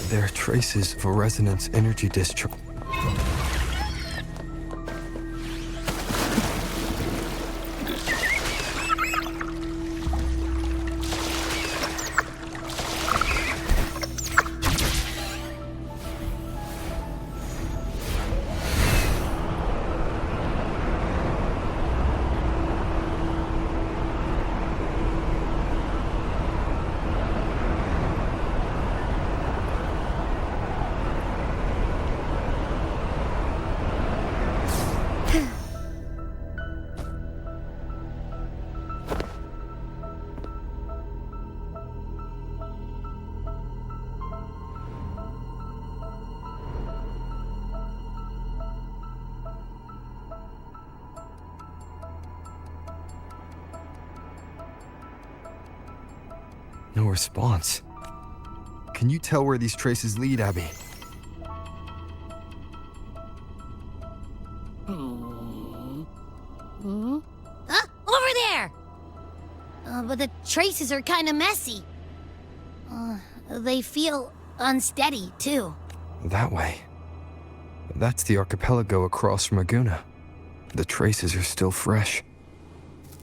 There are traces of a resonance energy discharge. No response. Can you tell where these traces lead, Abby? Over there! But the traces are kind of messy. They feel unsteady, too. That way. That's the archipelago across from Aguna. The traces are still fresh.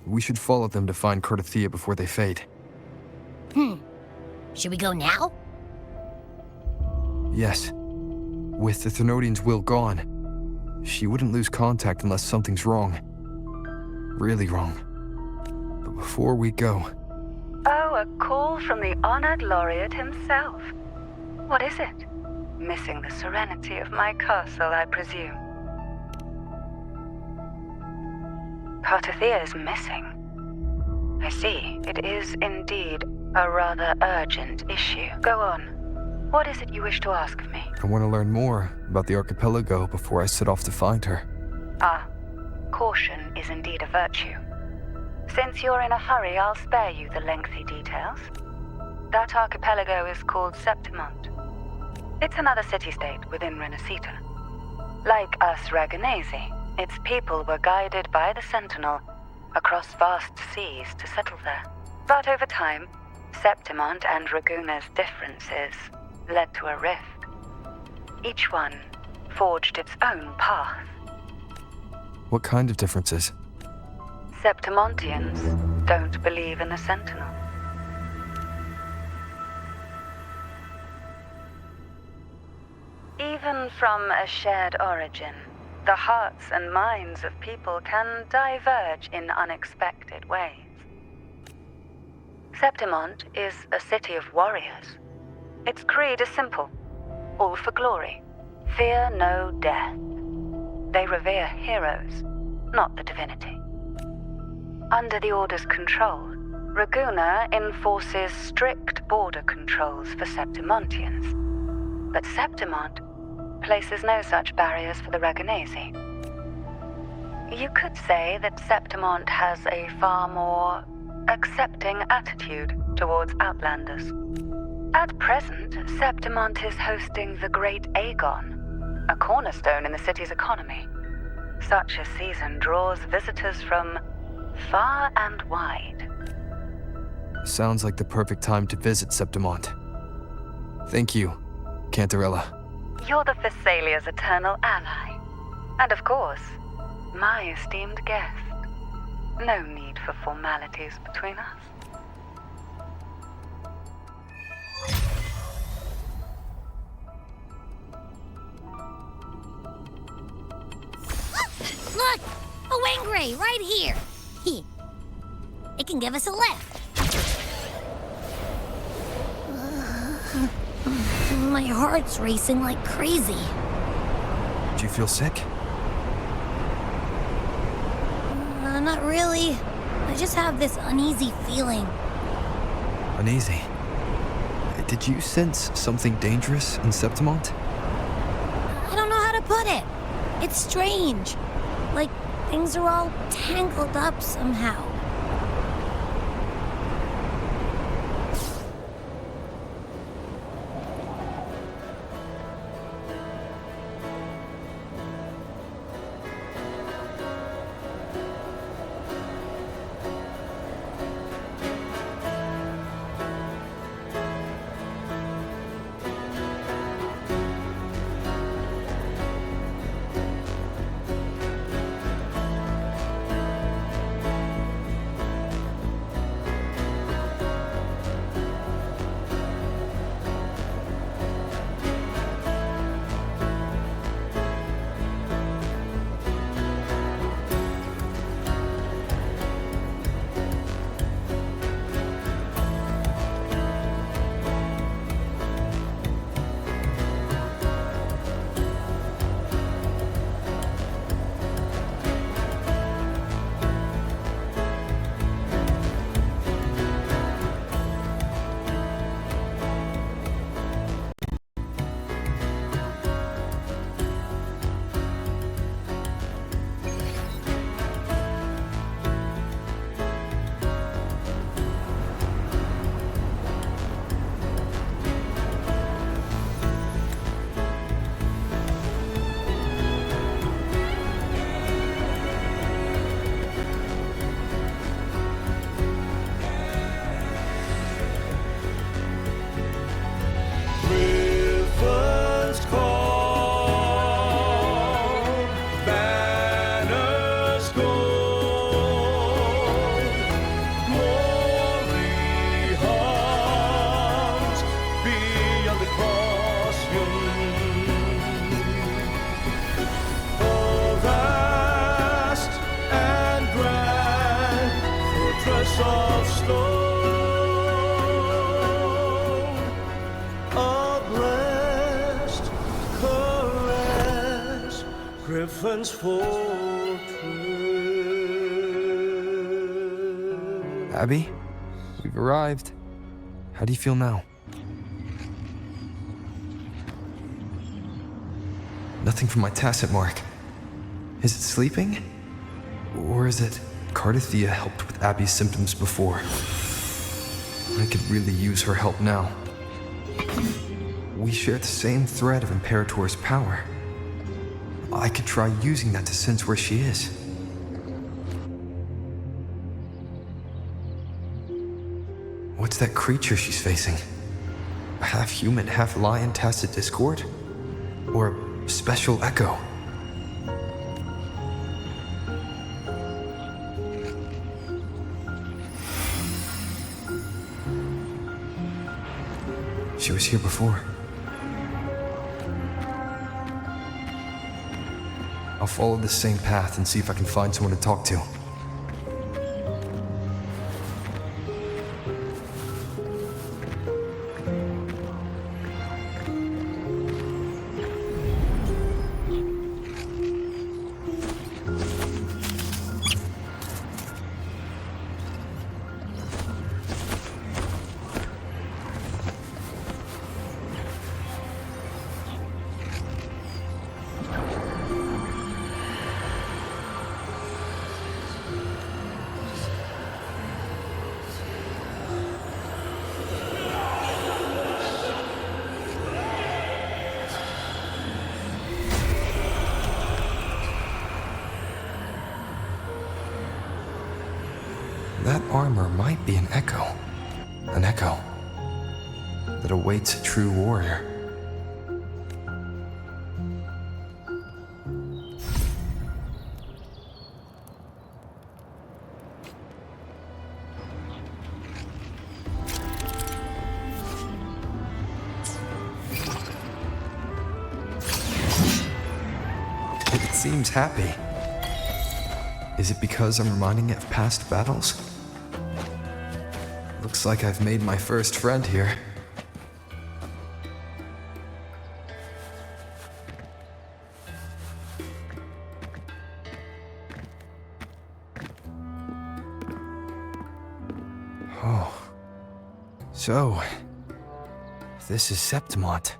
We should follow them to find Cardathea before they fade. Should we go now? Yes. With the Thernoidian's will gone, she wouldn't lose contact unless something's wrong. Really wrong. But before we go... Oh, a call from the honored laureate himself. What is it? Missing the serenity of my castle, I presume. Cardathea is missing. I see. It is indeed a rather urgent issue. Go on. What is it you wish to ask of me? I want to learn more about the archipelago before I set off to find her. Ah, caution is indeed a virtue. Since you're in a hurry, I'll spare you the lengthy details. That archipelago is called Septimont. It's another city-state within Renacita. Like us Raganesi, its people were guided by the Sentinel across vast seas to settle there. But over time, Septimont and Raguna's differences led to a rift. Each one forged its own path. What kind of differences? Septimontians don't believe in the Sentinel. Even from a shared origin, the hearts and minds of people can diverge in unexpected ways. Septimont is a city of warriors. Its creed is simple, all for glory. Fear no death. They revere heroes, not the divinity. Under the Order's control, Raguna enforces strict border controls for Septimontians. But Septimont places no such barriers for the Raganesi. You could say that Septimont has a far more accepting attitude towards outlanders. At present, Septimont is hosting the Great Agon, a cornerstone in the city's economy. Such a season draws visitors from far and wide. Sounds like the perfect time to visit Septimont. Thank you, Cantarella. You're the Thessalia's eternal ally. And of course, my esteemed guest. No need for formalities between us. Look! A Wengray right here! It can give us a lift. My heart's racing like crazy. Do you feel sick? Not really. I just have this uneasy feeling. Uneasy? Did you sense something dangerous in Septimont? I don't know how to put it. It's strange. Like things are all tangled up somehow. gold. Glory hangs beyond the causation. Oh, vast and grand fortress of stone, a blessed caress, Griffin's fortress. Abby, we've arrived. How do you feel now? Nothing from my tacit mark. Is it sleeping? Or is it Cardathia helped with Abby's symptoms before? I could really use her help now. We share the same thread of Imperator's power. I could try using that to sense where she is. What's that creature she's facing? A half-human, half-lion tacit discord? Or a special echo? She was here before. I'll follow this same path and see if I can find someone to talk to. That armor might be an echo. An echo that awaits a true warrior. It seems happy. Is it because I'm reminding it of past battles? Looks like I've made my first friend here. Oh. So, this is Septimont.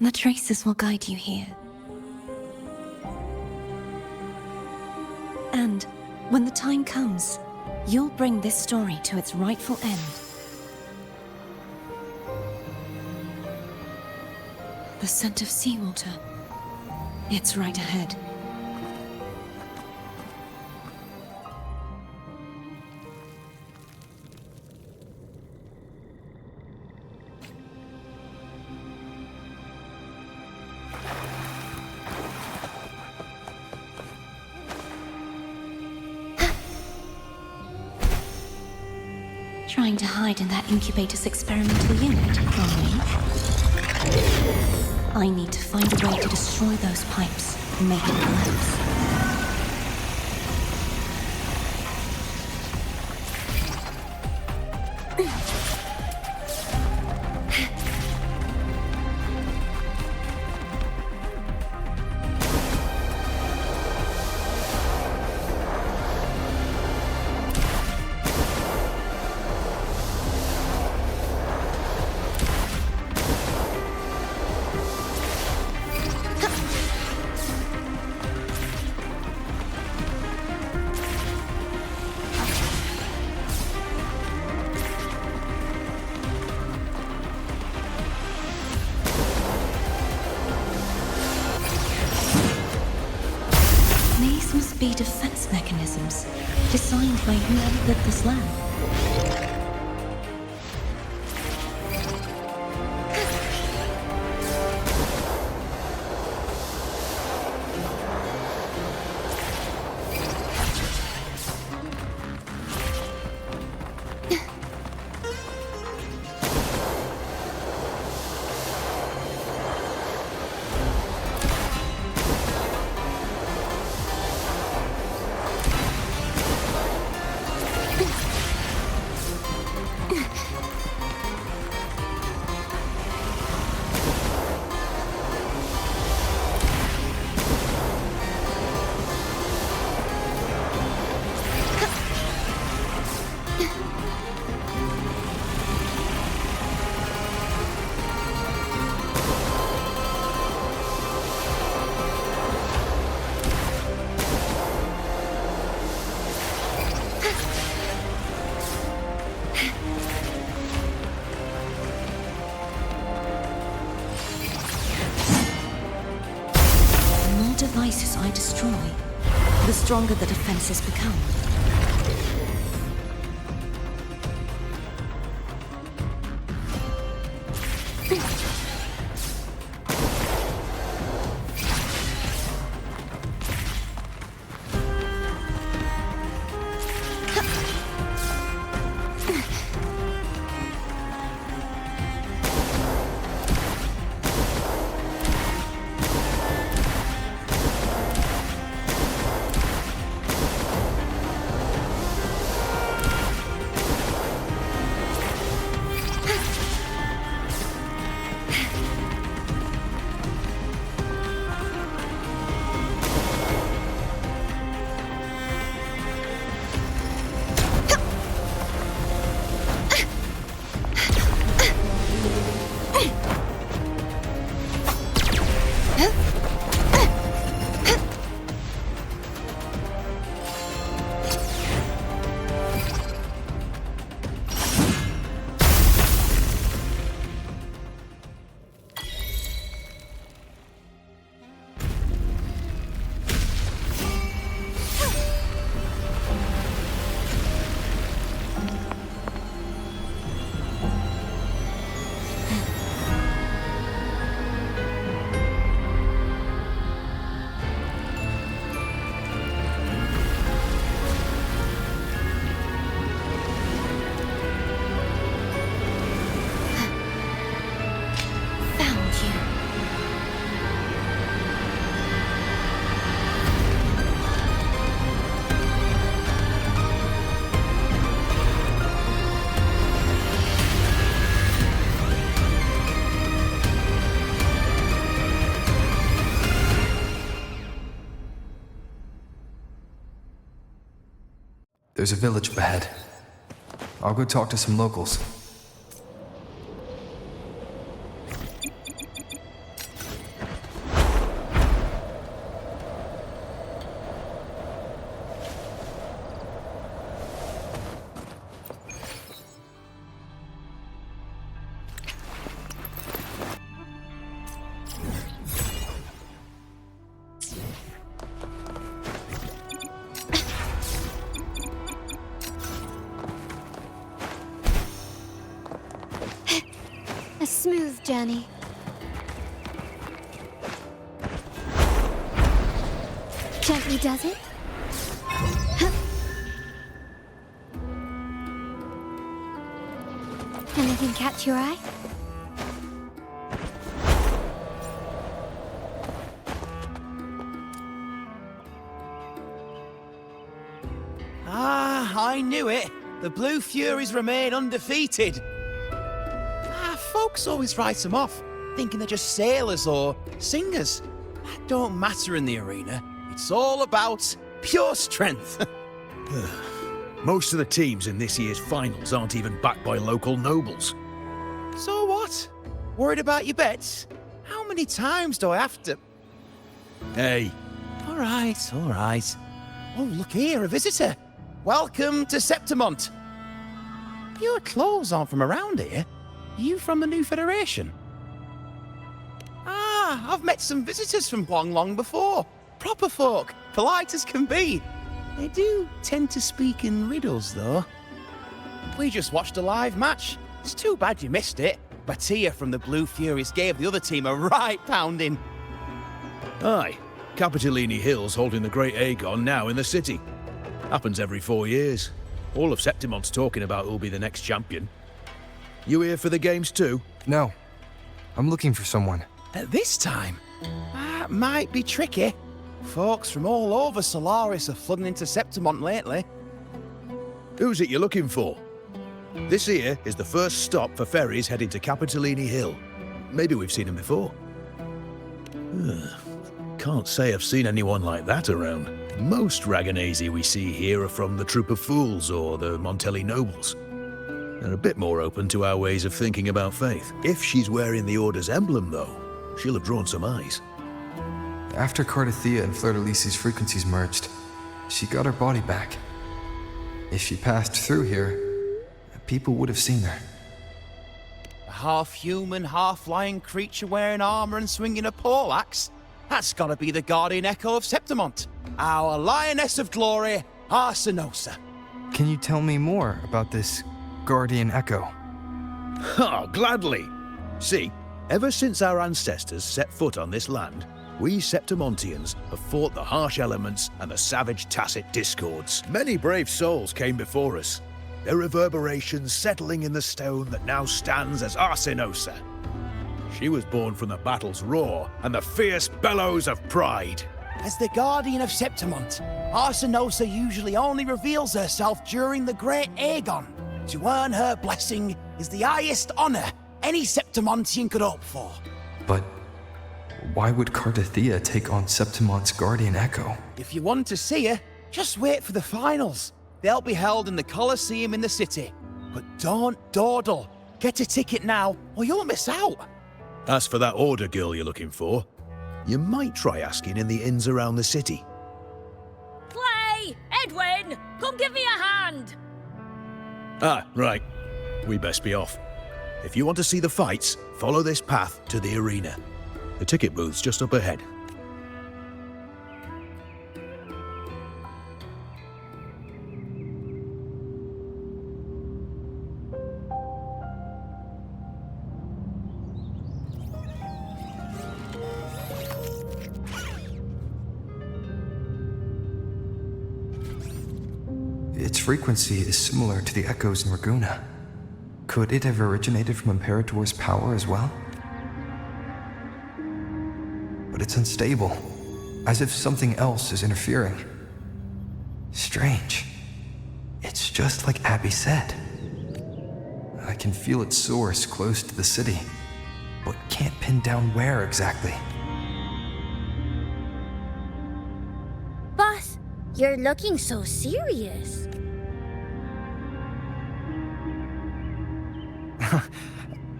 The traces will guide you here. And when the time comes, you'll bring this story to its rightful end. The scent of seawater. It's right ahead. Trying to hide in that incubator's experimental unit from me? I need to find a way to destroy those pipes and make it collapse. These must be defense mechanisms designed by whoever built this lab. Devices I destroy, the stronger the defenses become. There's a village up ahead. I'll go talk to some locals. A smooth journey. Gently does it? Huh. Anything catch your eye? Ah, I knew it. The Blue Furies remain undefeated. Folks always write them off, thinking they're just sailors or singers. That don't matter in the arena. It's all about pure strength. Most of the teams in this year's finals aren't even backed by local nobles. So what? Worried about your bets? How many times do I have to... Hey, All right, all right. Oh, look here, a visitor. Welcome to Septimont. Your clothes aren't from around here. Are you from the New Federation? Ah, I've met some visitors from Huanglong before. Proper folk, polite as can be. They do tend to speak in riddles, though. We just watched a live match. It's too bad you missed it. Batia from the Blue Furies gave the other team a right pounding. aye. Capitolini Hill's holding the Great Agon now in the city. Happens every 4 years. All of Septimont's talking about who'll be the next champion. You here for the games too? No. I'm looking for someone. At this time? That might be tricky. Folks from all over Solaris are flooding into Septimont lately. Who's it you're looking for? This here is the first stop for ferries heading to Capitolini Hill. Maybe we've seen him before. Can't say I've seen anyone like that around. Most Raganesi we see here are from the Troop of Fools or the Montelli Nobles. They're a bit more open to our ways of thinking about faith. If she's wearing the Order's emblem, though, she'll have drawn some eyes. After Cardathia and Fleur-de-Lis's frequencies merged, she got her body back. If she passed through here, people would have seen her. A half-human, half-lion creature wearing armor and swinging a poleaxe? That's gotta be the Guardian Echo of Septimont. Our Lioness of Glory, Arsinosa. Can you tell me more about this Guardian Echo? Oh, gladly. See, ever since our ancestors set foot on this land, we Septimontians have fought the harsh elements and the savage Tacit discords. Many brave souls came before us, their reverberations settling in the stone that now stands as Arsinosa. She was born from the battle's roar and the fierce bellows of pride. As the Guardian of Septimont, Arsinosa usually only reveals herself during the Great Agon. To earn her blessing is the highest honor any Septimontian could hope for. But why would Cardathia take on Septimont's Guardian Echo? If you want to see her, just wait for the finals. They'll be held in the Colosseum in the city. But don't dawdle. Get a ticket now, or you'll miss out. As for that Order girl you're looking for, you might try asking in the inns around the city. Clay! Edwin! Come give me a hand! Ah, right. We best be off. If you want to see the fights, follow this path to the arena. The ticket booth's just up ahead. Its frequency is similar to the echoes in Raguna. Could it have originated from Imperator's power as well? But it's unstable, as if something else is interfering. Strange. It's just like Abby said. I can feel its source close to the city, but can't pin down where exactly. Boss, you're looking so serious.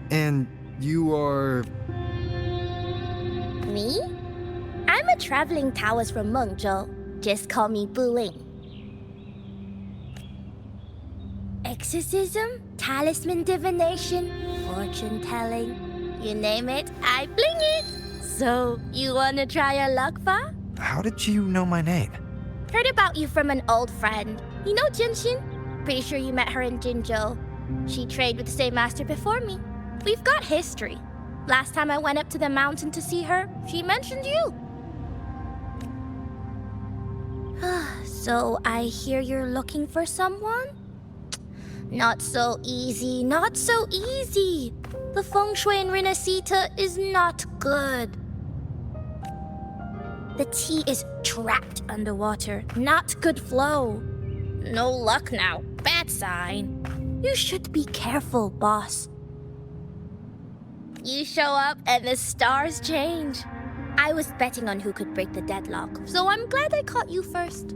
And you are... Me? I'm a traveling Taoist from Mengzhou. Just call me Buling. Exorcism, talisman divination, fortune telling. You name it, I bling it. So, you wanna try your luck, Fa? How did you know my name? Heard about you from an old friend. You know Jinshin? Pretty sure you met her in Jinzhou. She trained with the same master before me. We've got history. Last time I went up to the mountain to see her, she mentioned you. So I hear you're looking for someone? Not so easy, not so easy. The feng shui in Renacita is not good. The tea is trapped underwater, not good flow. No luck now, bad sign. You should be careful, boss. You show up and the stars change. I was betting on who could break the deadlock, so I'm glad I caught you first.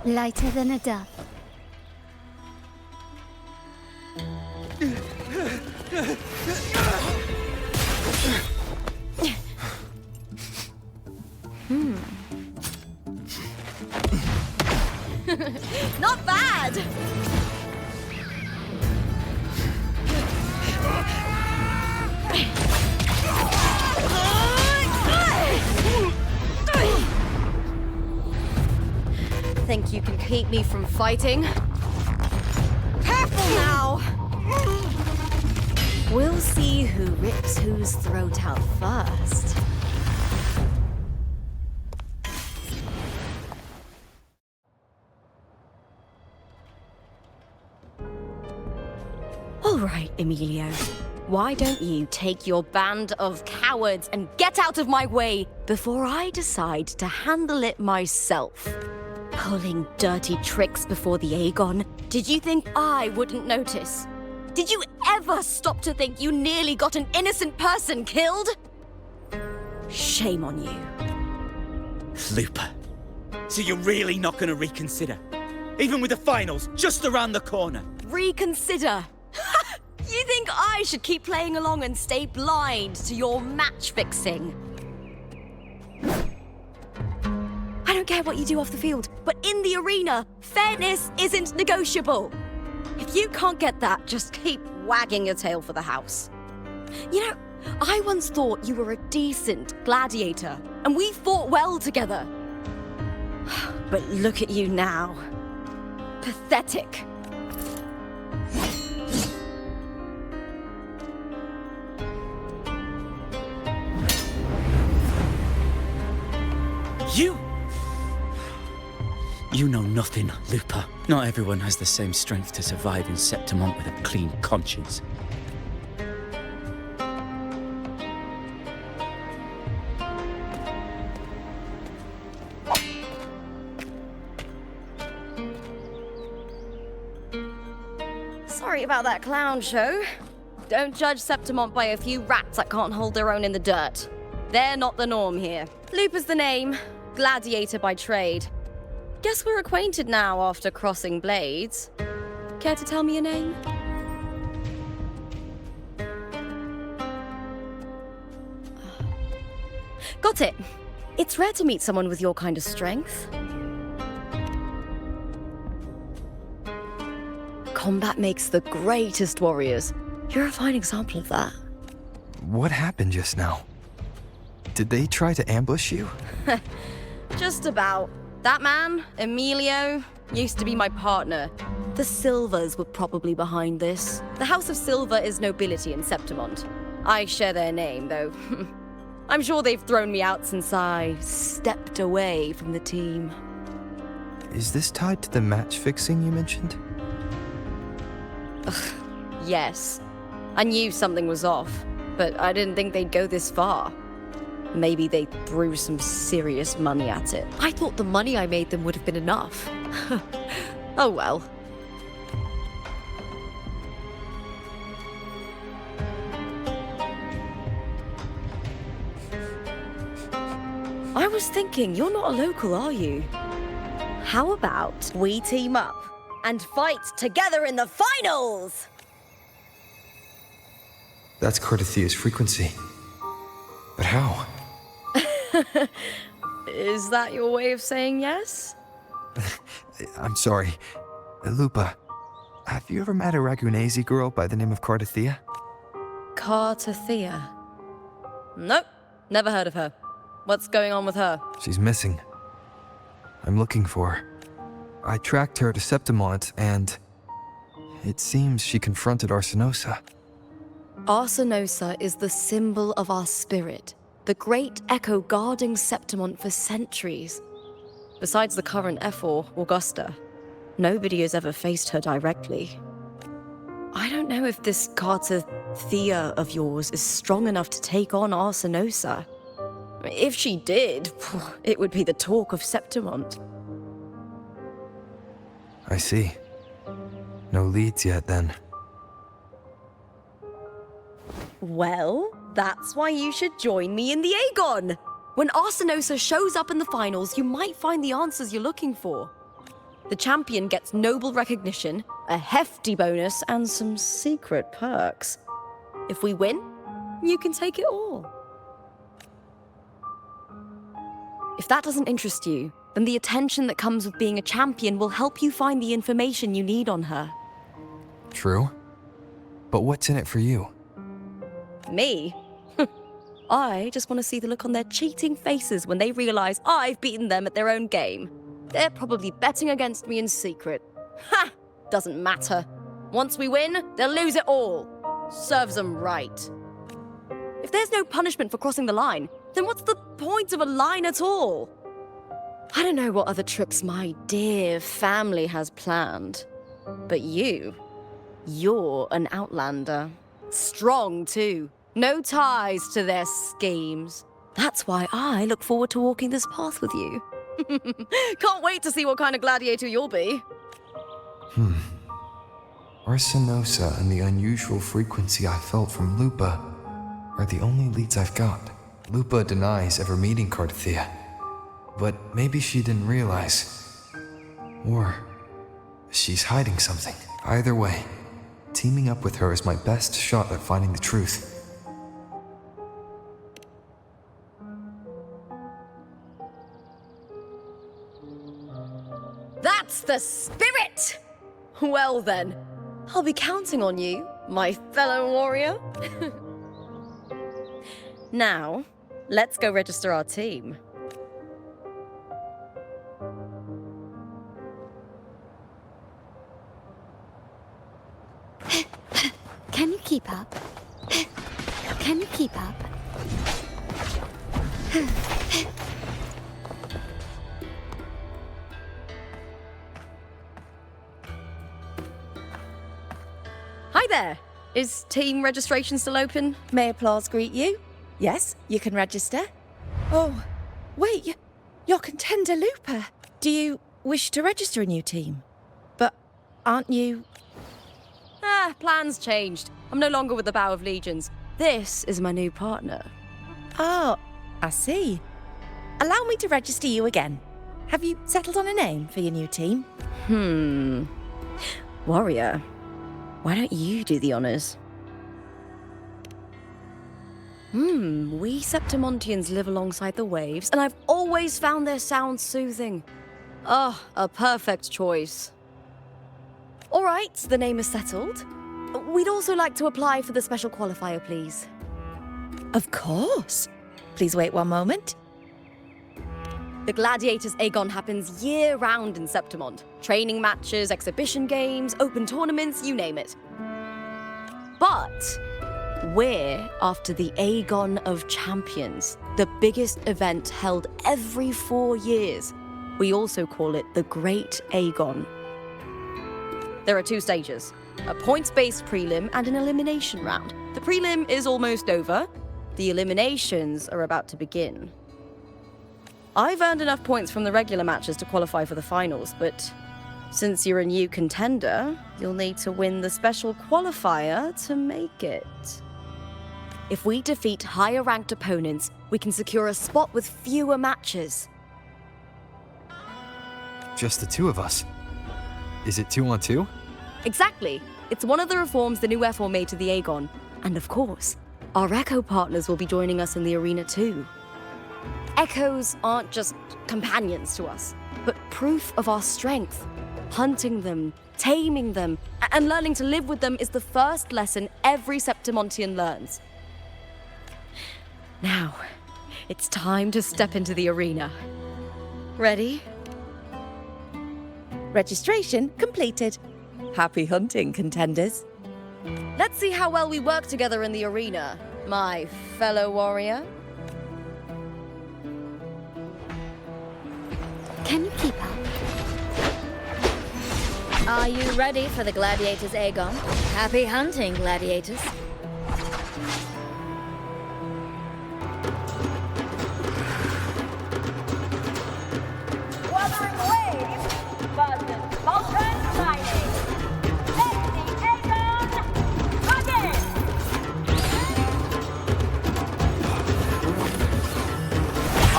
Lighter than a dove. Not bad! Think you can keep me from fighting? Careful now! We'll see who rips whose throat out first. All right, Emilio. Why don't you take your band of cowards and get out of my way before I decide to handle it myself? Pulling dirty tricks before the Agon. Did you think I wouldn't notice? Did you ever stop to think you nearly got an innocent person killed? Shame on you. Looper. So you're really not gonna reconsider? Even with the finals just around the corner? Reconsider? You think I should keep playing along and stay blind to your match fixing? I don't care what you do off the field, but in the arena, fairness isn't negotiable. If you can't get that, just keep wagging your tail for the house. You know, I once thought you were a decent gladiator, and we fought well together. But look at you now. Pathetic. You know nothing, Looper. Not everyone has the same strength to survive in Septimont with a clean conscience. Sorry about that clown show. Don't judge Septimont by a few rats that can't hold their own in the dirt. They're not the norm here. Looper's the name, gladiator by trade. Guess we're acquainted now after crossing blades. Care to tell me your name? Got it. It's rare to meet someone with your kind of strength. Combat makes the greatest warriors. You're a fine example of that. What happened just now? Did they try to ambush you? Just about. That man, Emilio, used to be my partner. The Silvers were probably behind this. The House of Silver is nobility in Septimont. I share their name, though. I'm sure they've thrown me out since I stepped away from the team. Is this tied to the match fixing you mentioned? Yes. I knew something was off, but I didn't think they'd go this far. Maybe they threw some serious money at it. I thought the money I made them would have been enough. Oh well. I was thinking, you're not a local, are you? How about we team up and fight together in the finals? That's Cardathia's frequency. But how? Is that your way of saying yes? I'm sorry. Lupa, have you ever met a Ragunese girl by the name of Cardathia? Cardathia? Nope, never heard of her. What's going on with her? She's missing. I'm looking for her. I tracked her to Septimont, and it seems she confronted Arsinosa. Arsinosa is the symbol of our spirit, the great echo guarding Septimont for centuries. Besides the current Ephor, Augusta, nobody has ever faced her directly. I don't know if this Carter Thea of yours is strong enough to take on Arsinosa. If she did, it would be the talk of Septimont. I see. No leads yet, then. Well, that's why you should join me in the Agon. When Arsinosa shows up in the finals, you might find the answers you're looking for. The champion gets noble recognition, a hefty bonus, and some secret perks. If we win, you can take it all. If that doesn't interest you, then the attention that comes with being a champion will help you find the information you need on her. True. But what's in it for you? Me? I just want to see the look on their cheating faces when they realize I've beaten them at their own game. They're probably betting against me in secret. Ha! Doesn't matter. Once we win, they'll lose it all. Serves them right. If there's no punishment for crossing the line, then what's the point of a line at all? I don't know what other tricks my dear family has planned. But you're an outlander. Strong, too. No ties to their schemes. That's why I look forward to walking this path with you. Can't wait to see what kind of gladiator you'll be. Arsinosa and the unusual frequency I felt from Lupa are the only leads I've got. Lupa denies ever meeting Cardathea, but maybe she didn't realize. Or she's hiding something. Either way, teaming up with her is my best shot at finding the truth. That's the spirit! Well then, I'll be counting on you, my fellow warrior. Now, let's go register our team. Can you keep up? Can you keep up? Hi there! Is team registration still open? May applause greet you? Yes, you can register. Oh, wait, you're Contender Looper. Do you wish to register a new team? But aren't you... Plans changed. I'm no longer with the Bow of Legions. This is my new partner. Oh, I see. Allow me to register you again. Have you settled on a name for your new team? Warrior, why don't you do the honors? We Septimontians live alongside the waves, and I've always found their sound soothing. Oh, a perfect choice. All right, the name is settled. We'd also like to apply for the special qualifier, please. Of course. Please wait one moment. The Gladiators Agon happens year-round in Septimont. Training matches, exhibition games, open tournaments, you name it. But we're after the Agon of Champions, the biggest event held every 4 years. We also call it the Great Agon. There are 2 stages, a points-based prelim and an elimination round. The prelim is almost over. The eliminations are about to begin. I've earned enough points from the regular matches to qualify for the finals, but since you're a new contender, you'll need to win the special qualifier to make it. If we defeat higher-ranked opponents, we can secure a spot with fewer matches. Just the 2 of us. Is it 2 on 2? Exactly. It's one of the reforms the new Ephor made to the Agon. And of course, our Echo partners will be joining us in the arena too. Echoes aren't just companions to us, but proof of our strength. Hunting them, taming them, and learning to live with them is the first lesson every Septimontian learns. Now, it's time to step into the arena. Ready? Registration completed. Happy hunting, contenders. Let's see how well we work together in the arena, my fellow warrior. Can you keep up? Are you ready for the gladiators, Agon? Happy hunting, gladiators. Wuthering Waves versus Vulcan Mining. Let's see Agon again!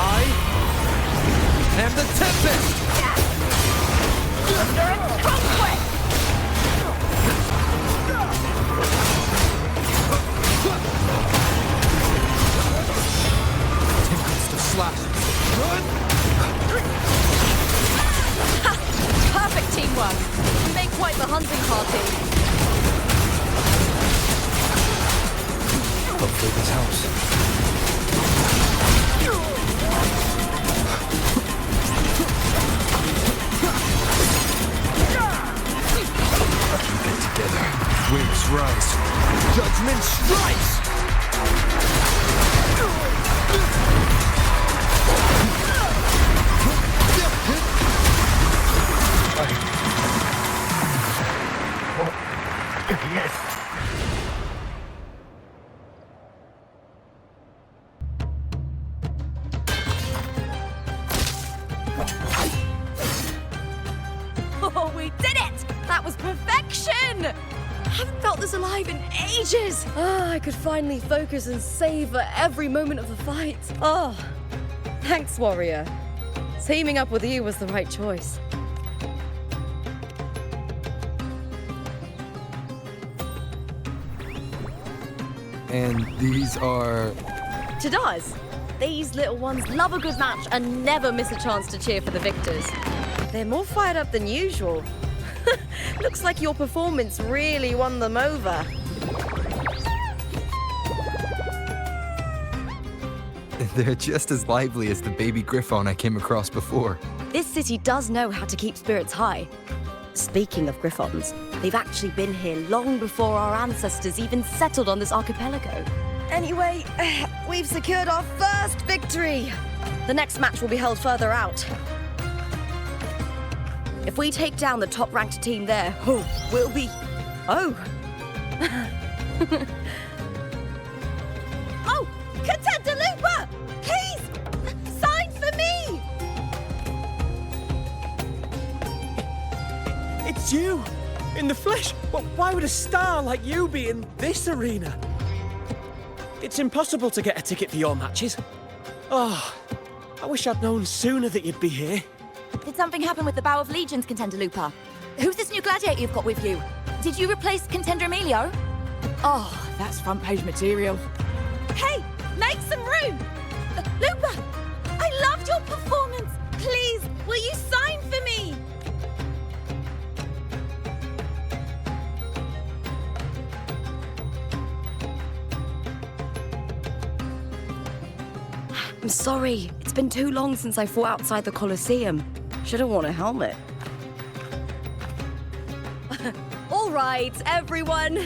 I am the Tempest! Endurance Conquest! Tempest of Slash. Perfect teamwork. We make quite the hunting party. Hopefully this helps. Keep it together. Waves rise. Judgment strikes! Yes. Oh, we did it! That was perfection! Haven't felt this alive in ages. I could finally focus and savor every moment of the fight. Oh, thanks, warrior. Teaming up with you was the right choice. And these are... Tadars, these little ones love a good match and never miss a chance to cheer for the victors. They're more fired up than usual. Looks like your performance really won them over. They're just as lively as the baby Griffon I came across before. This city does know how to keep spirits high. Speaking of Griffons, they've actually been here long before our ancestors even settled on this archipelago. Anyway, we've secured our first victory. The next match will be held further out. If we take down the top-ranked team there, we'll be... Oh! Oh! Contender Looper! Please! Sign for me! It's you! In the flesh! Well, why would a star like you be in this arena? It's impossible to get a ticket for your matches. Oh, I wish I'd known sooner that you'd be here. Did something happen with the Bow of Legions, Contender Lupa? Who's this new gladiator you've got with you? Did you replace Contender Emilio? Oh, that's front page material. Hey, make some room! Looper, I loved your performance. Please, will you sign for me? I'm sorry. It's been too long since I fought outside the Colosseum. Should have worn a helmet. All right, everyone.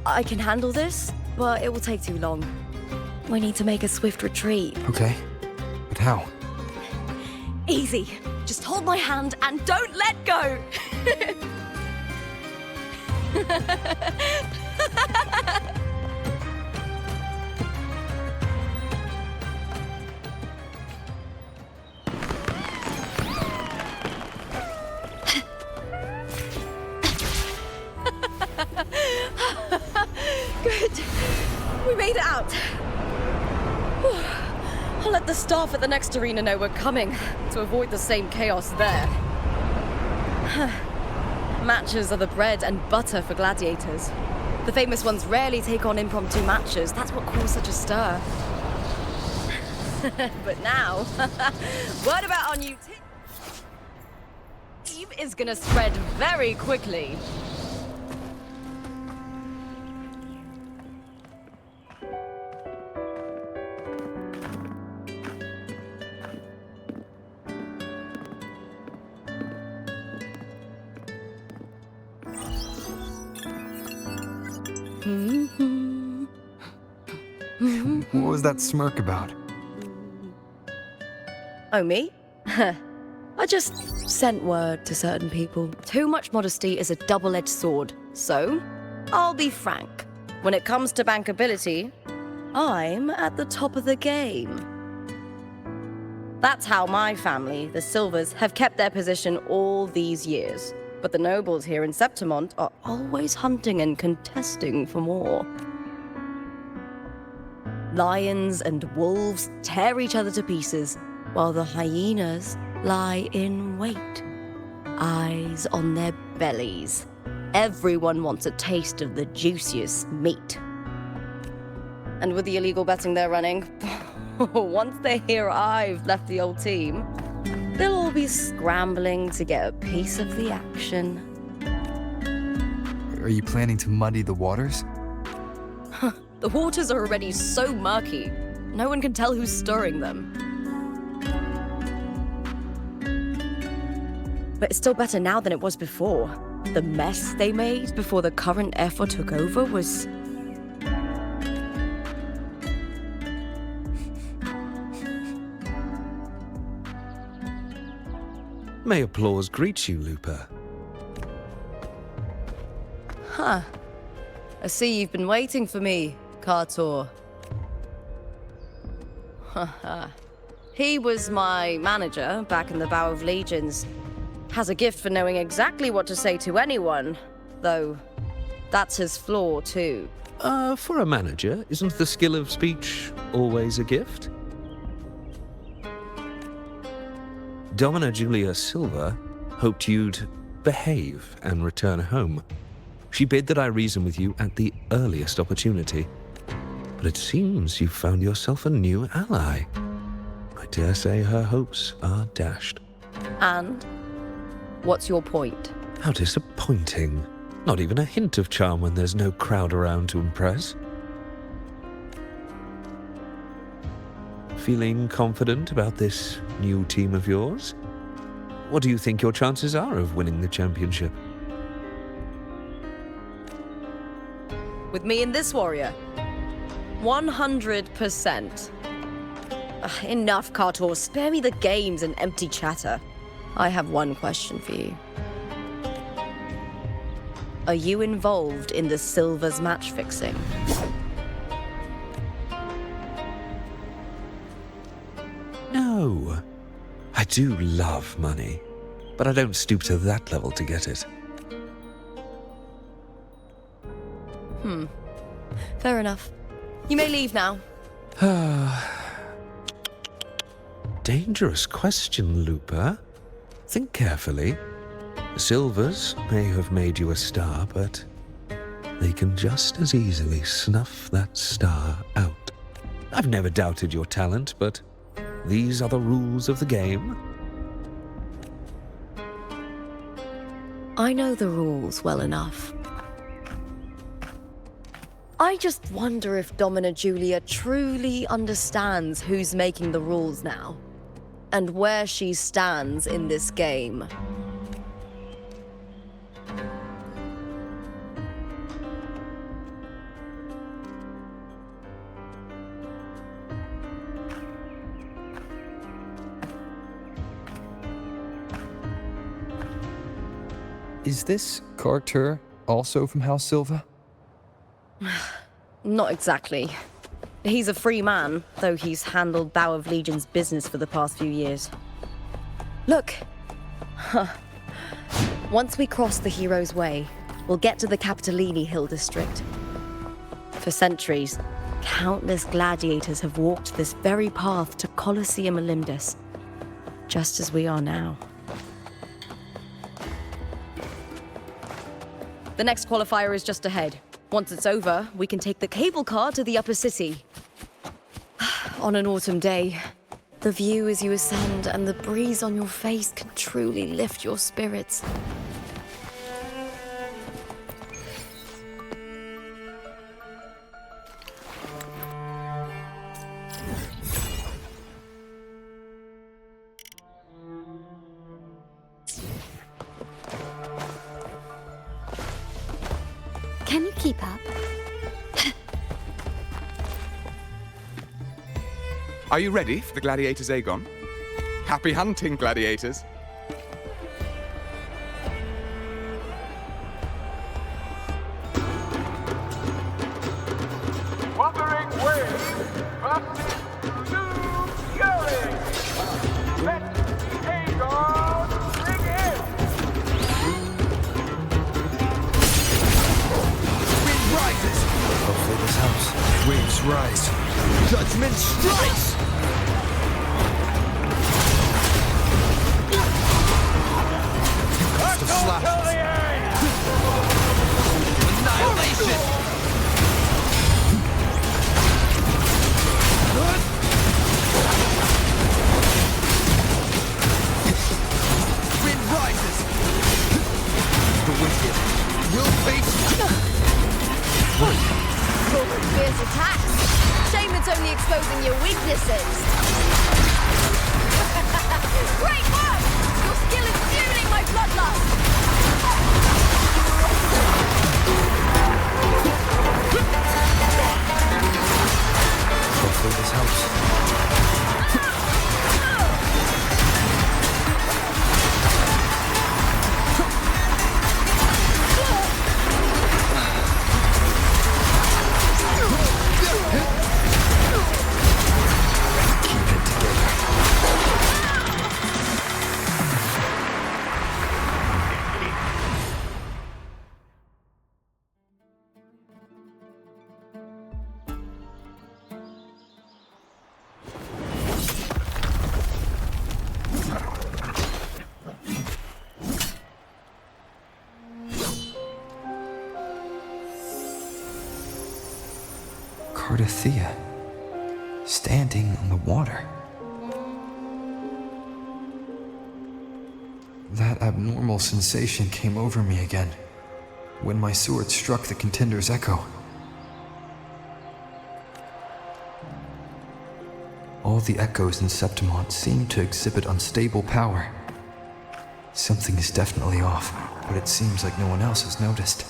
I can handle this, but it will take too long. We need to make a swift retreat. Okay. But how? Easy. Just hold my hand and don't let go. Good. We made it out. I'll let the staff at the next arena know we're coming to avoid the same chaos there. Matches are the bread and butter for gladiators. The famous ones rarely take on impromptu matches. That's what caused such a stir. But now, what about our new Fame is gonna spread very quickly. What was that smirk about? Oh, me? I just sent word to certain people. Too much modesty is a double-edged sword. So, I'll be frank. When it comes to bankability, I'm at the top of the game. That's how my family, the Silvers, have kept their position all these years. But the nobles here in Septimont are always hunting and contesting for more. Lions and wolves tear each other to pieces, while the hyenas lie in wait, eyes on their bellies. Everyone wants a taste of the juiciest meat. And with the illegal betting they're running, once they hear I've left the old team, they'll all be scrambling to get a piece of the action. Are you planning to muddy the waters? The waters are already so murky, no one can tell who's stirring them. But it's still better now than it was before. The mess they made before the current effort took over was... May applause greet you, Lupa. Huh. I see you've been waiting for me, Kartor. Haha. He was my manager back in the Bow of Legions. Has a gift for knowing exactly what to say to anyone, though that's his flaw too. For a manager, isn't the skill of speech always a gift? Domina Julia Silva hoped you'd behave and return home. She bid that I reason with you at the earliest opportunity. But it seems you've found yourself a new ally. I dare say her hopes are dashed. And? What's your point? How disappointing. Not even a hint of charm when there's no crowd around to impress. Feeling confident about this new team of yours? What do you think your chances are of winning the championship? With me and this warrior? 100%. Enough, Kartor. Spare me the games and empty chatter. I have one question for you. Are you involved in the Silvers match fixing? No. I do love money, but I don't stoop to that level to get it. Fair enough. You may leave now. Dangerous question, Lupa. Think carefully. The Silvers may have made you a star, but they can just as easily snuff that star out. I've never doubted your talent, but these are the rules of the game. I know the rules well enough. I just wonder if Domina Julia truly understands who's making the rules now, and where she stands in this game. Is this Kartur also from House Silva? Not exactly. He's a free man, though he's handled Bow of Legion's business for the past few years. Look! Once we cross the Hero's Way, we'll get to the Capitolini Hill district. For centuries, countless gladiators have walked this very path to Colosseum Olympus, just as we are now. The next qualifier is just ahead. Once it's over, we can take the cable car to the upper city. On an autumn day, The view as you ascend and the breeze on your face can truly lift your spirits. Can you keep up? Are you ready for the gladiators, Agon? Happy hunting, gladiators. Wuthering Wave versus Blue Fury. Let the Agon bring in. Wind rises! Hopefully this helps. Waves rise. Judgment strikes! Gust of slashes. Annihilation! Wind rises! The wicked will face... Fierce attacks. Shame it's only exposing your weaknesses. Great work! Your skill is fueling my bloodlust. Hopefully this helps. Cardothea, standing on the water. That abnormal sensation came over me again, when my sword struck the contender's echo. All the echoes in Septimont seem to exhibit unstable power. Something is definitely off, but it seems like no one else has noticed.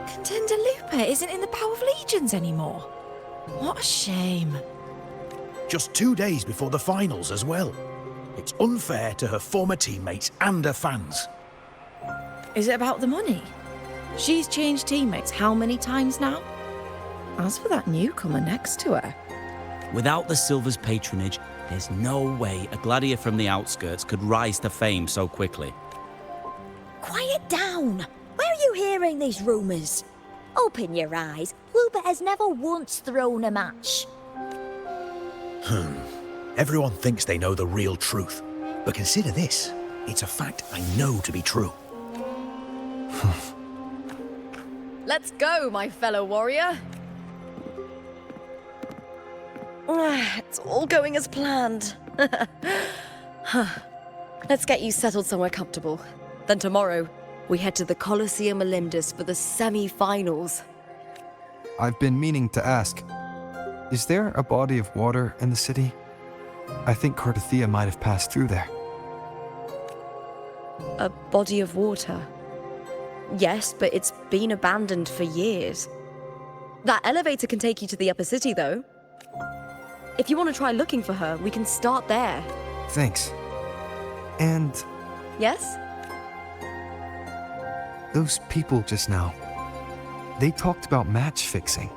Contender Lupa isn't in the Bow of Legions anymore. What a shame. Just 2 days before the finals as well. It's unfair to her former teammates and her fans. Is it about the money? She's changed teammates how many times now? As for that newcomer next to her... Without the Silver's patronage, there's no way a gladiator from the outskirts could rise to fame so quickly. Quiet down! Where are you hearing these rumours? Open your eyes. Lupa has never once thrown a match. Everyone thinks they know the real truth. But consider this. It's a fact I know to be true. Let's go, my fellow warrior. It's all going as planned. Let's get you settled somewhere comfortable. Then tomorrow, we head to the Colosseum Olympus for the semi-finals. I've been meaning to ask, is there a body of water in the city? I think Cardothea might have passed through there. A body of water? Yes, but it's been abandoned for years. That elevator can take you to the upper city, though. If you want to try looking for her, we can start there. Thanks. And Yes? those people just now, they talked about match fixing.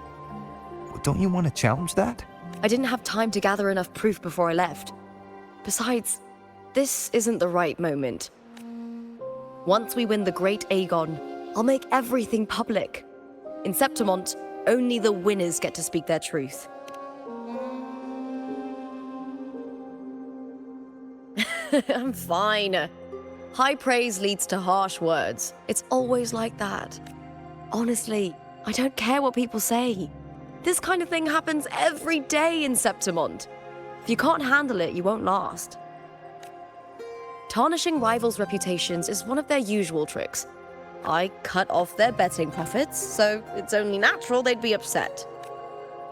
Don't you want to challenge that? I didn't have time to gather enough proof before I left. Besides, this isn't the right moment. Once we win the Great Agon, I'll make everything public. In Septimont, only the winners get to speak their truth. I'm fine. High praise leads to harsh words. It's always like that. Honestly, I don't care what people say. This kind of thing happens every day in Septimont. If you can't handle it, you won't last. Tarnishing rivals' reputations is one of their usual tricks. I cut off their betting profits, so it's only natural they'd be upset.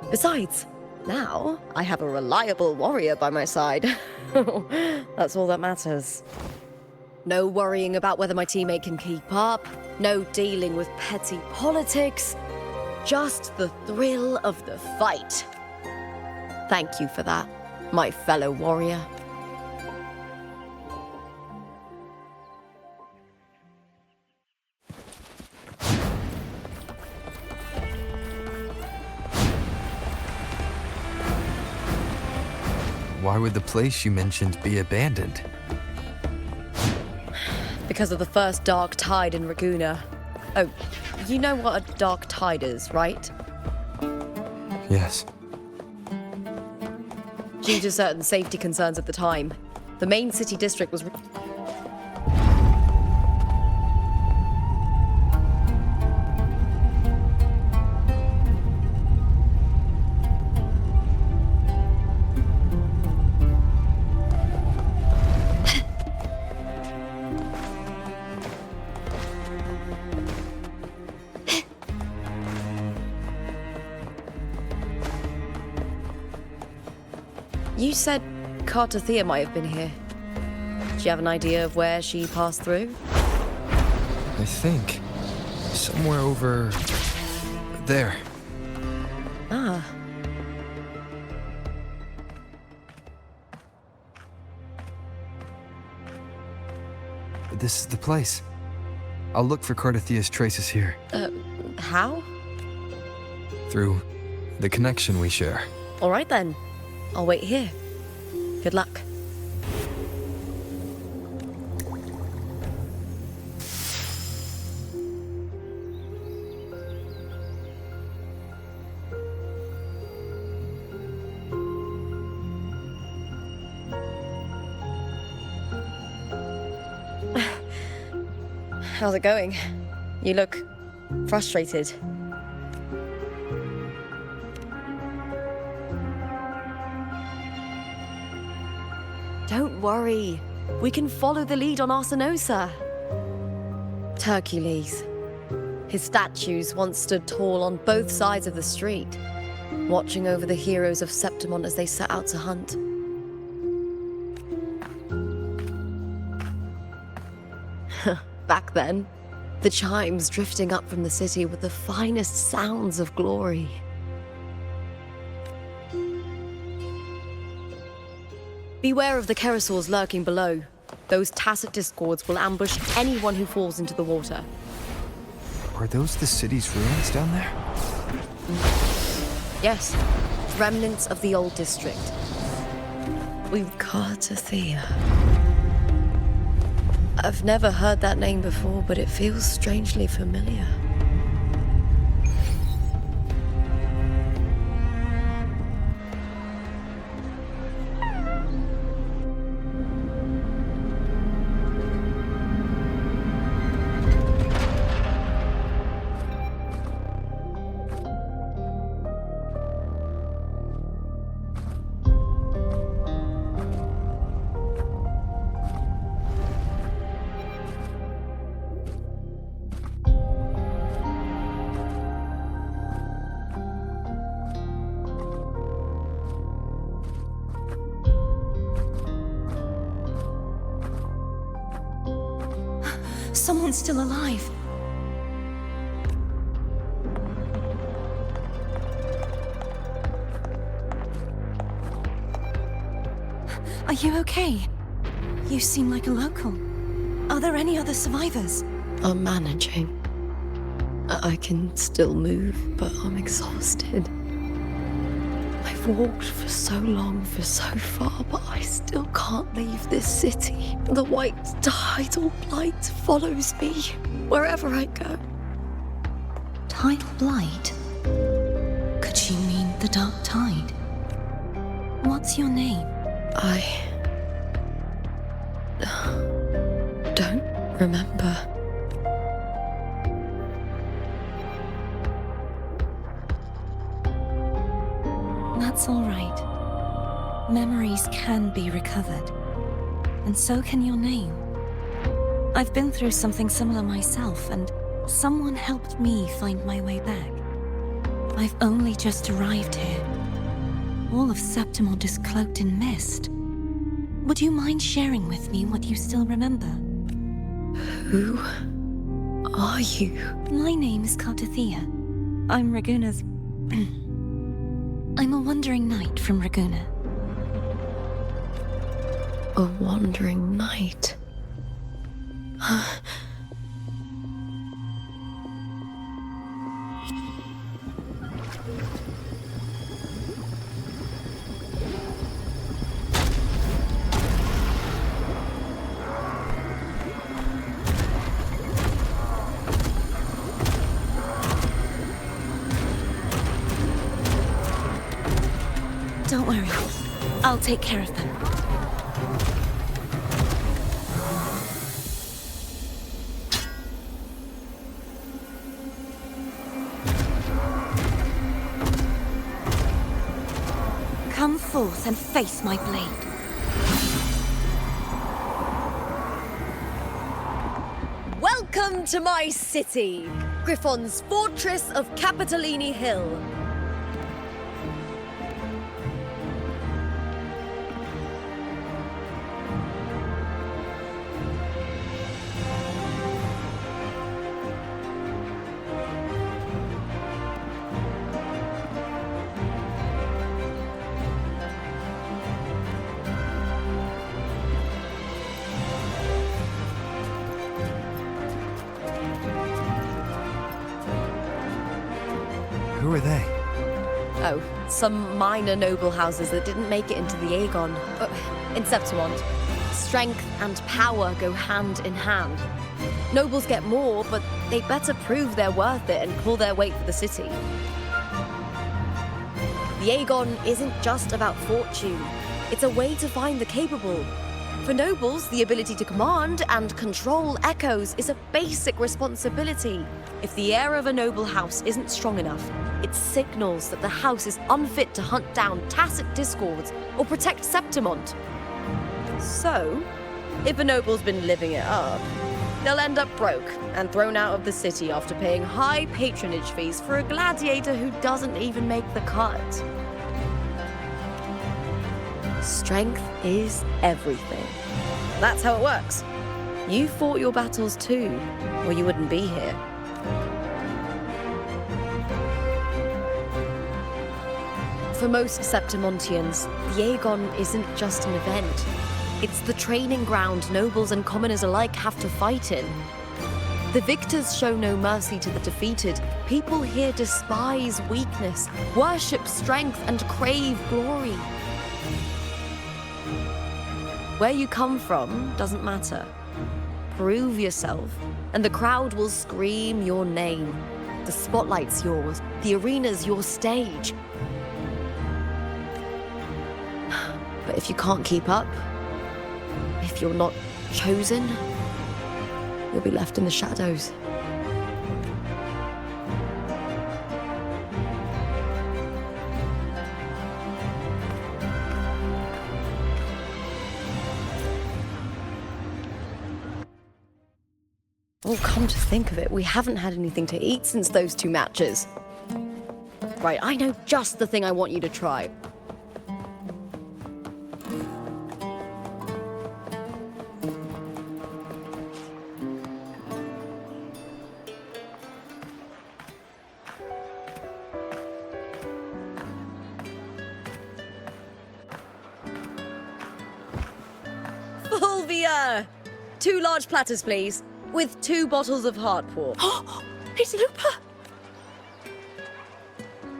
Besides, now I have a reliable warrior by my side. That's all that matters. No worrying about whether my teammate can keep up, no dealing with petty politics, just the thrill of the fight. Thank you for that, my fellow warrior. Why would the place you mentioned be abandoned? Because of the first dark tide in Raguna. Oh, you know what a dark tide is, right? Yes. Due to certain safety concerns at the time, the main city district was... You said Cartothea might have been here. Do you have an idea of where she passed through? I think. Somewhere over... there. Ah. This is the place. I'll look for Cartothea's traces here. How? Through the connection we share. All right then. I'll wait here. Good luck. How's it going? You look frustrated. Don't worry. We can follow the lead on Arsinosa. Hercules. His statues once stood tall on both sides of the street, watching over the heroes of Septimont as they set out to hunt. Back then, the chimes drifting up from the city were the finest sounds of glory. Beware of the Kerosaurs lurking below. Those tacit discords will ambush anyone who falls into the water. Are those the city's ruins down there? Yes, remnants of the old district. With Cartothea. I've never heard that name before, but it feels strangely familiar. Someone's still alive. Are you okay? You seem like a local. Are there any other survivors? I'm managing. I can still move, but I'm exhausted. I've walked for so long, for so far, but I still can't leave this city. The white tidal blight follows me wherever I go. Tidal blight? Could she mean the dark tide? What's your name? I don't remember. That's all right. Memories can be recovered. And so can your name. I've been through something similar myself, and someone helped me find my way back. I've only just arrived here. All of Septimont is cloaked in mist. Would you mind sharing with me what you still remember? Who are you? My name is Cartithia. I'm Raguna's... I'm a wandering knight from Raguna. A wandering knight. Don't worry. I'll take care of them. Come forth and face my blade. Welcome to my city, Griffon's fortress of Capitolini Hill. Who are they? Oh, some minor noble houses that didn't make it into the Agon. In Septimont. Strength and power go hand in hand. Nobles get more, but they better prove they're worth it and pull their weight for the city. The Agon isn't just about fortune. It's a way to find the capable. For nobles, the ability to command and control echoes is a basic responsibility. If the heir of a noble house isn't strong enough, it signals that the house is unfit to hunt down tacit discords or protect Septimont. So, if a noble's been living it up, they'll end up broke and thrown out of the city after paying high patronage fees for a gladiator who doesn't even make the cut. Strength is everything. That's how it works. You fought your battles too, or you wouldn't be here. For most Septimontians, the Agon isn't just an event. It's the training ground nobles and commoners alike have to fight in. The victors show no mercy to the defeated. People here despise weakness, worship strength, and crave glory. Where you come from doesn't matter. Prove yourself, and the crowd will scream your name. The spotlight's yours, the arena's your stage. But if you can't keep up, if you're not chosen, you'll be left in the shadows. Oh, come to think of it, we haven't had anything to eat since those 2 matches. Right, I know just the thing I want you to try. Fulvia! 2 large platters, please. With 2 bottles of hard port. Oh, it's Lupa!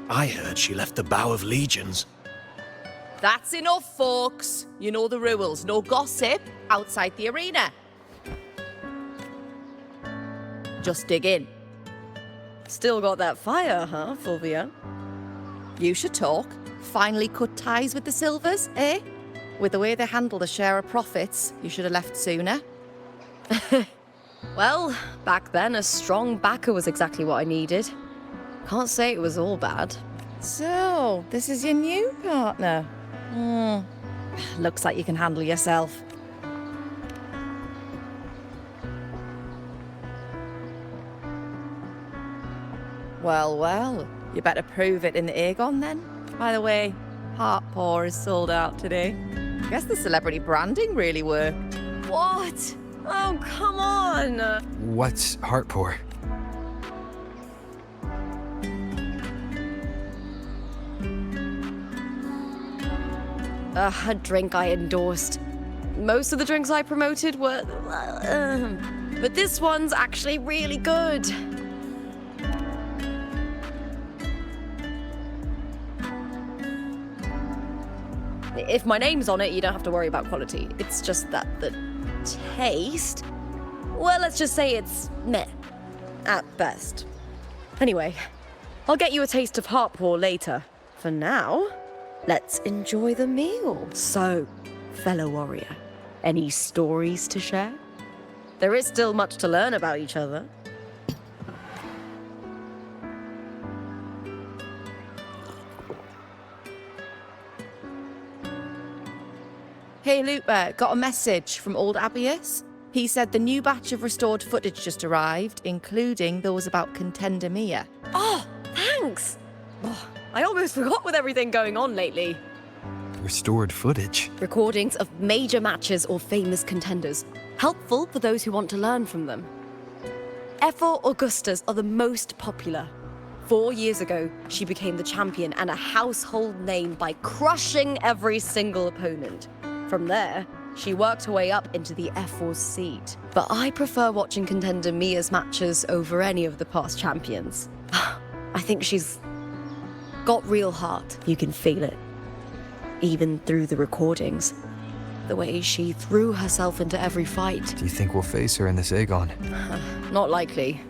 I heard she left the Bow of Legions. That's enough, folks. You know the rules. No gossip outside the arena. Just dig in. Still got that fire, huh, Fulvia? You should talk. Finally cut ties with the Silvers, eh? With the way they handle the share of profits, you should have left sooner. Well, back then, a strong backer was exactly what I needed. Can't say it was all bad. So, this is your new partner. Looks like you can handle yourself. Well, well, you better prove it in the Agon then. By the way, Heart Paw is sold out today. Guess the celebrity branding really worked. What? Oh, come on! What's heart pour? A drink I endorsed. Most of the drinks I promoted were... but this one's actually really good. If my name's on it, you don't have to worry about quality. It's just that the taste... Well, let's just say it's meh. At best. Anyway, I'll get you a taste of heart pour later. For now, let's enjoy the meal. So, fellow warrior, any stories to share? There is still much to learn about each other. Hey, Lupa, got a message from old Abius. He said the new batch of restored footage just arrived, including those about Contender Mia. Oh, thanks! Oh, I almost forgot with everything going on lately. Restored footage. Recordings of major matches or famous contenders. Helpful for those who want to learn from them. Ephor Augustas are the most popular. 4 years ago, she became the champion and a household name by crushing every single opponent. From there, she worked her way up into the Ephor's seat. But I prefer watching Contender Mia's matches over any of the past champions. I think she's got real heart. You can feel it. Even through the recordings. The way she threw herself into every fight. Do you think we'll face her in this Agon? Not likely.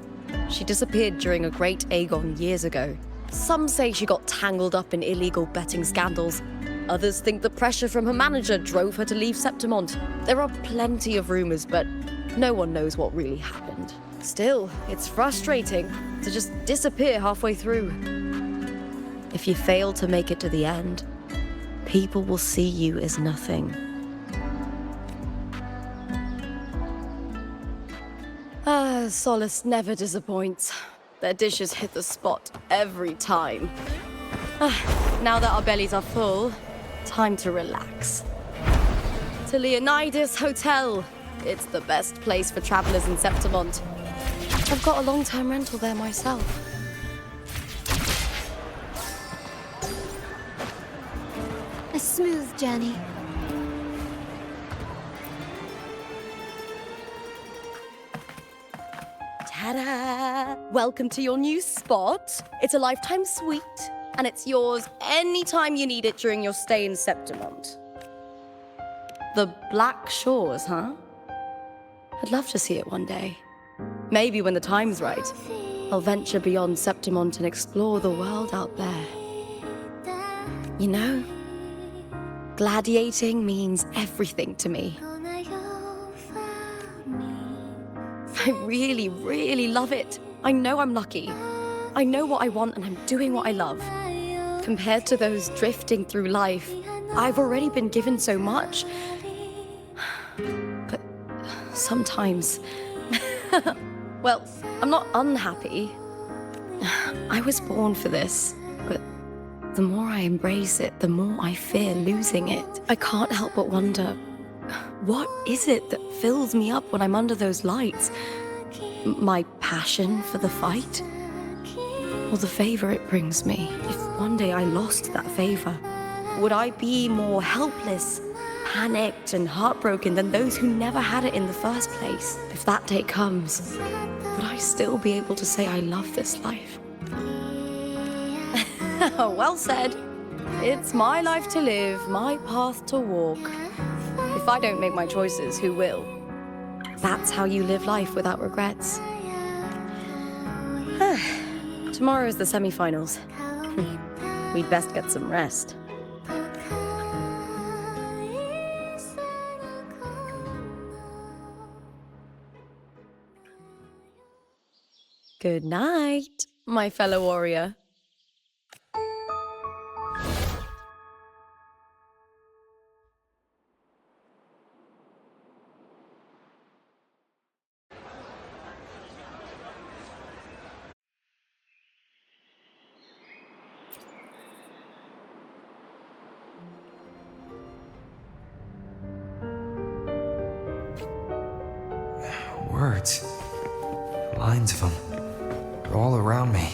She disappeared during a great Agon years ago. Some say she got tangled up in illegal betting scandals. Others think the pressure from her manager drove her to leave Septimont. There are plenty of rumors, but no one knows what really happened. Still, it's frustrating to just disappear halfway through. If you fail to make it to the end, people will see you as nothing. Solace never disappoints. Their dishes hit the spot every time. Now that our bellies are full, time to relax. To Leonidas Hotel. It's the best place for travelers in Septimont. I've got a long-term rental there myself. A smooth journey. Ta-da! Welcome to your new spot. It's a lifetime suite, and it's yours anytime you need it during your stay in Septimont. The Black Shores, huh? I'd love to see it one day. Maybe when the time's right, I'll venture beyond Septimont and explore the world out there. You know, gladiating means everything to me. I really, really love it. I know I'm lucky. I know what I want and I'm doing what I love. Compared to those drifting through life, I've already been given so much. But sometimes... well, I'm not unhappy. I was born for this, but the more I embrace it, the more I fear losing it. I can't help but wonder, what is it that fills me up when I'm under those lights? My passion for the fight? Or the favor it brings me? If one day I lost that favor, would I be more helpless, panicked, and heartbroken than those who never had it in the first place? If that day comes, would I still be able to say I love this life? Well said. It's my life to live, my path to walk. If I don't make my choices, who will? That's how you live life without regrets. Tomorrow is the semi-finals. We'd best get some rest. Good night, my fellow warrior. lines of them. They're all around me.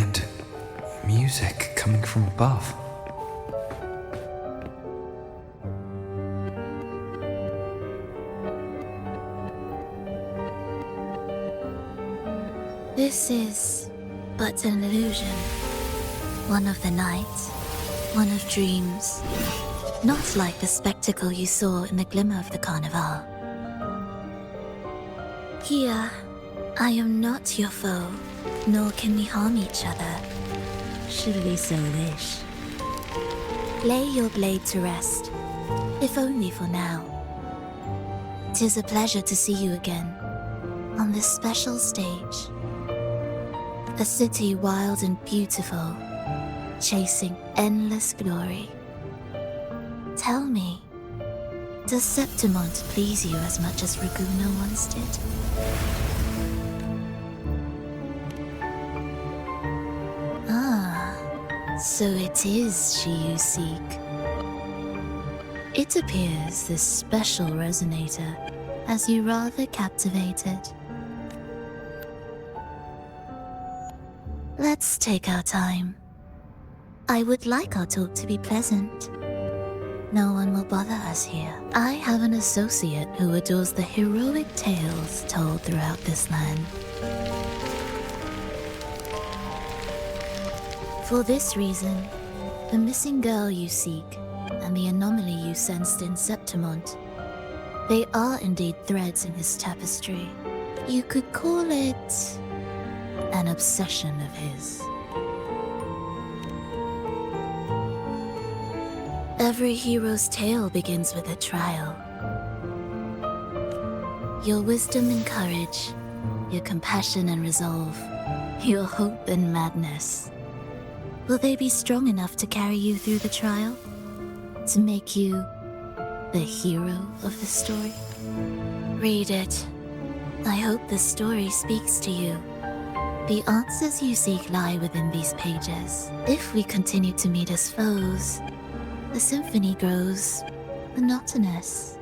And music coming from above. This is but an illusion. One of the nights, one of dreams. Not like the spectacle you saw in the glimmer of the Carnival. Here, I am not your foe, nor can we harm each other, should we so wish. Lay your blade to rest, if only for now. 'Tis a pleasure to see you again, on this special stage. A city wild and beautiful, chasing endless glory. Tell me, does Septimont please you as much as Raguna once did? Ah, so it is she you seek. It appears this special resonator has you rather captivated. Let's take our time. I would like our talk to be pleasant. No one will bother us here. I have an associate who adores the heroic tales told throughout this land. For this reason, the missing girl you seek and the anomaly you sensed in Septimont, they are indeed threads in his tapestry. You could call it an obsession of his. Every hero's tale begins with a trial. Your wisdom and courage, your compassion and resolve, your hope and madness. Will they be strong enough to carry you through the trial? To make you the hero of the story? Read it. I hope the story speaks to you. The answers you seek lie within these pages. If we continue to meet as foes, the symphony grows monotonous.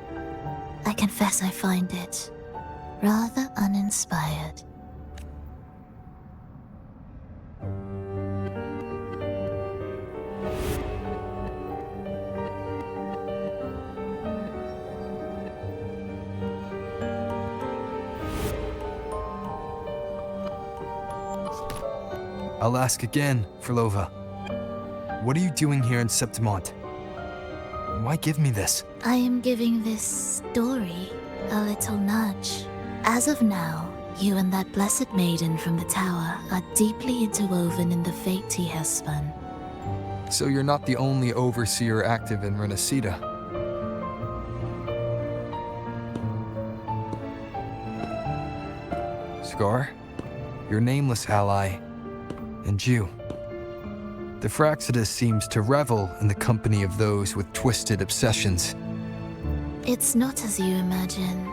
I confess I find it rather uninspired. I'll ask again, Frolova. What are you doing here in Septimont? Why give me this? I am giving this story a little nudge. As of now, you and that blessed maiden from the tower are deeply interwoven in the fate he has spun. So you're not the only overseer active in Renacida. Scar, your nameless ally, and you. The Fraxidus seems to revel in the company of those with twisted obsessions. It's not as you imagine.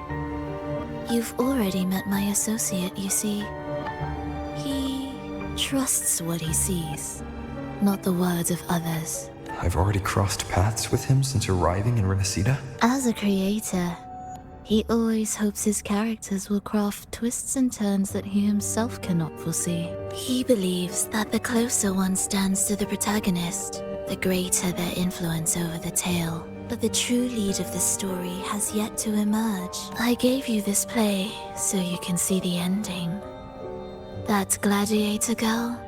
You've already met my associate, you see. He trusts what he sees, not the words of others. I've already crossed paths with him since arriving in Renacida. As a creator, he always hopes his characters will craft twists and turns that he himself cannot foresee. He believes that the closer one stands to the protagonist, the greater their influence over the tale. But the true lead of the story has yet to emerge. I gave you this play so you can see the ending. That gladiator girl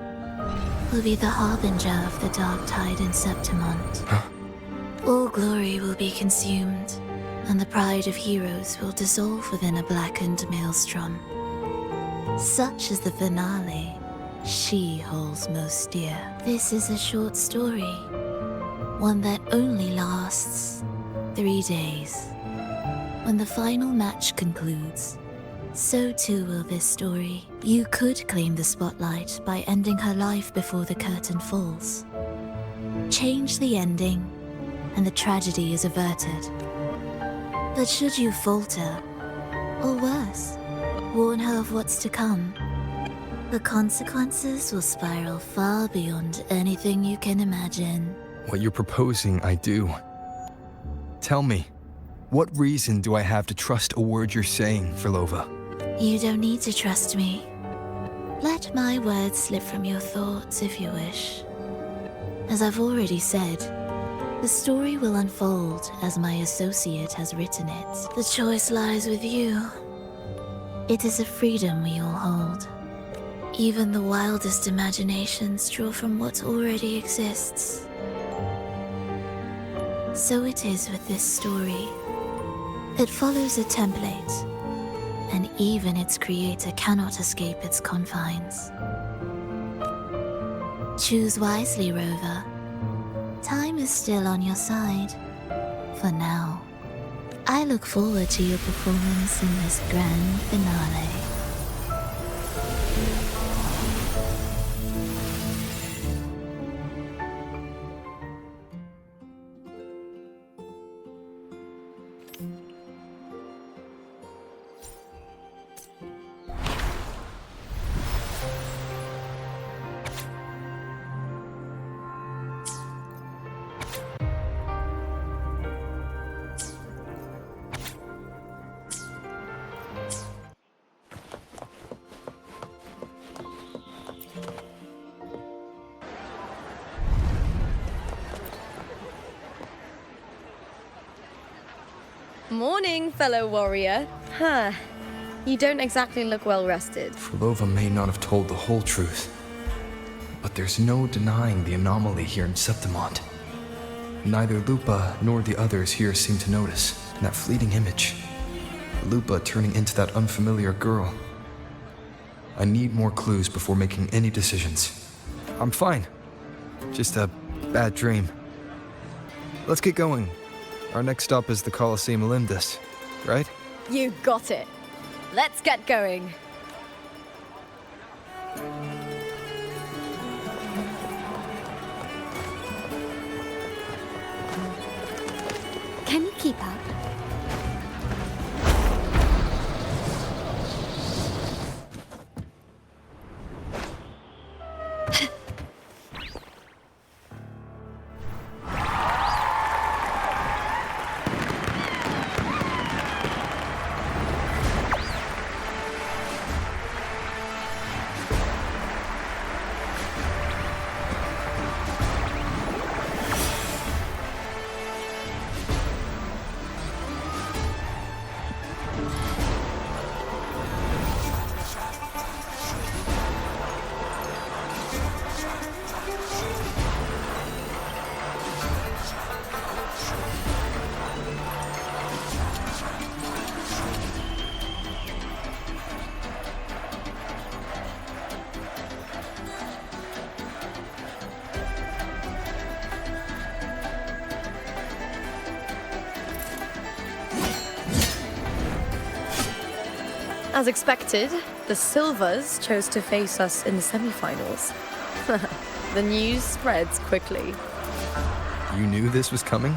will be the harbinger of the dark tide in Septimont. All glory will be consumed, and the pride of heroes will dissolve within a blackened maelstrom. Such is the finale she holds most dear. This is a short story, one that only lasts 3 days. When the final match concludes, so too will this story. You could claim the spotlight by ending her life before the curtain falls. Change the ending, and the tragedy is averted. But should you falter, or worse, warn her of what's to come, the consequences will spiral far beyond anything you can imagine. What you're proposing, I do. Tell me, what reason do I have to trust a word you're saying, Frolova? You don't need to trust me. Let my words slip from your thoughts if you wish. As I've already said, the story will unfold as my associate has written it. The choice lies with you. It is a freedom we all hold. Even the wildest imaginations draw from what already exists. So it is with this story. It follows a template, and even its creator cannot escape its confines. Choose wisely, Rover. Time is still on your side. For now. I look forward to your performance in this grand finale. Morning, fellow warrior. Huh. You don't exactly look well rested. Frolova may not have told the whole truth, but there's no denying the anomaly here in Septimont. Neither Lupa nor the others here seem to notice. That fleeting image. Lupa turning into that unfamiliar girl. I need more clues before making any decisions. I'm fine. Just a bad dream. Let's get going. Our next stop is the Colosseum Olympus, right? You got it. Let's get going. Can you keep up? As expected, the Silvers chose to face us in the semi-finals. The news spreads quickly. You knew this was coming?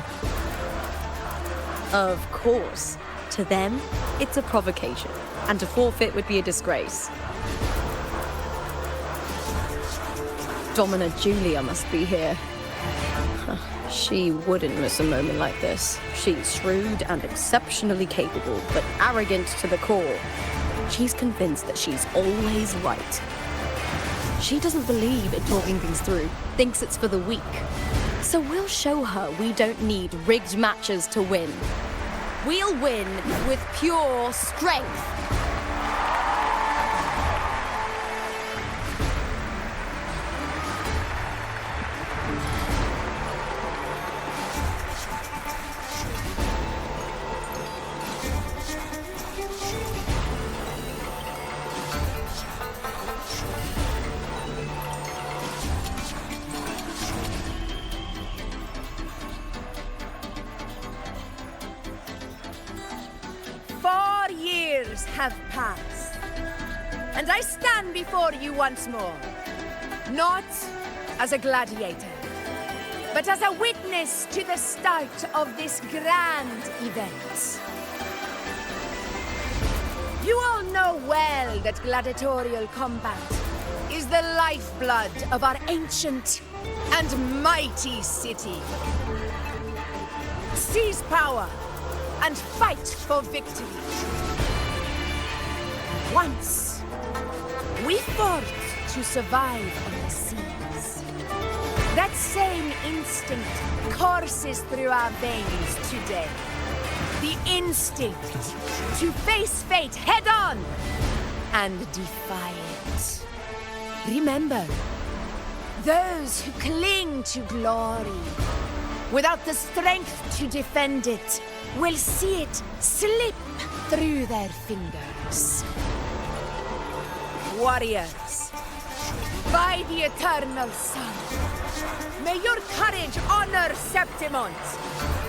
Of course. To them, it's a provocation, and to forfeit would be a disgrace. Domina Julia must be here. She wouldn't miss a moment like this. She's shrewd and exceptionally capable, but arrogant to the core. She's convinced that she's always right. She doesn't believe in talking things through, thinks it's for the weak. So we'll show her we don't need rigged matches to win. We'll win with pure strength. Have passed, and I stand before you once more, not as a gladiator, but as a witness to the start of this grand event. You all know well that gladiatorial combat is the lifeblood of our ancient and mighty city. Seize power and fight for victory. Once, we fought to survive on the seas. That same instinct courses through our veins today. The instinct to face fate head on and defy it. Remember, those who cling to glory without the strength to defend it will see it slip through their fingers. Warriors, by the eternal sun, may your courage honor Septimont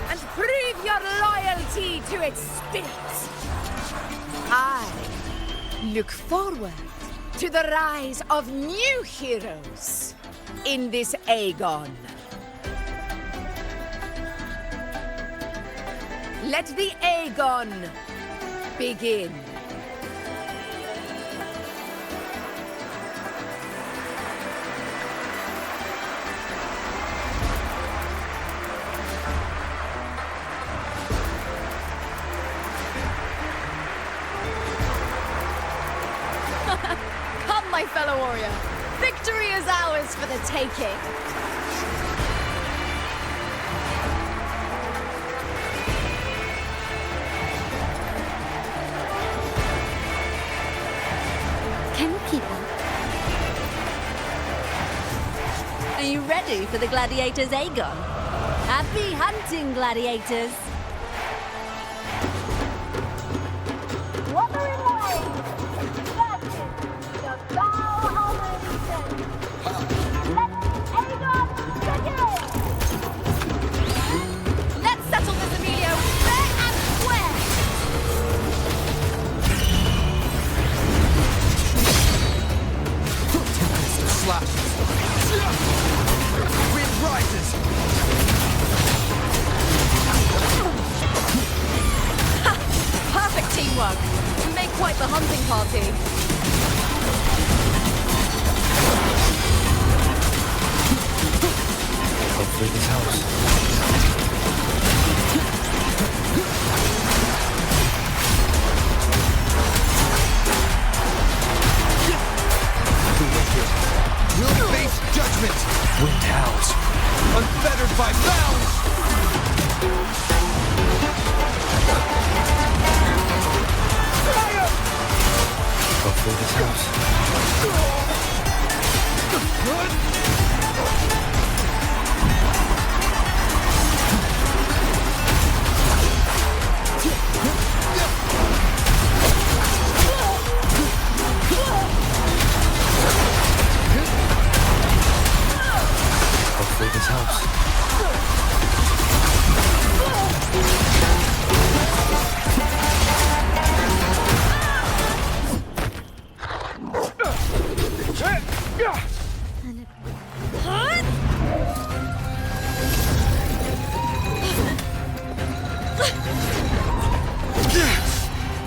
and prove your loyalty to its spirit. I look forward to the rise of new heroes in this Agon. Let the Agon begin. Come, my fellow warrior. Victory is ours for the taking. Can you keep up? Are you ready for the gladiators, Agon? Happy hunting, gladiators! Wuthering that is the bow of allegiance. Let Agon begin! Let's settle this, Emilio, fair and square! Tempest slashes. Wind rises. Perfect teamwork. We make quite the hunting party. Hopefully this helps. The wicked will face judgment. Wind howls, unfettered by bounds. Hopefully this helps. Hopefully this helps.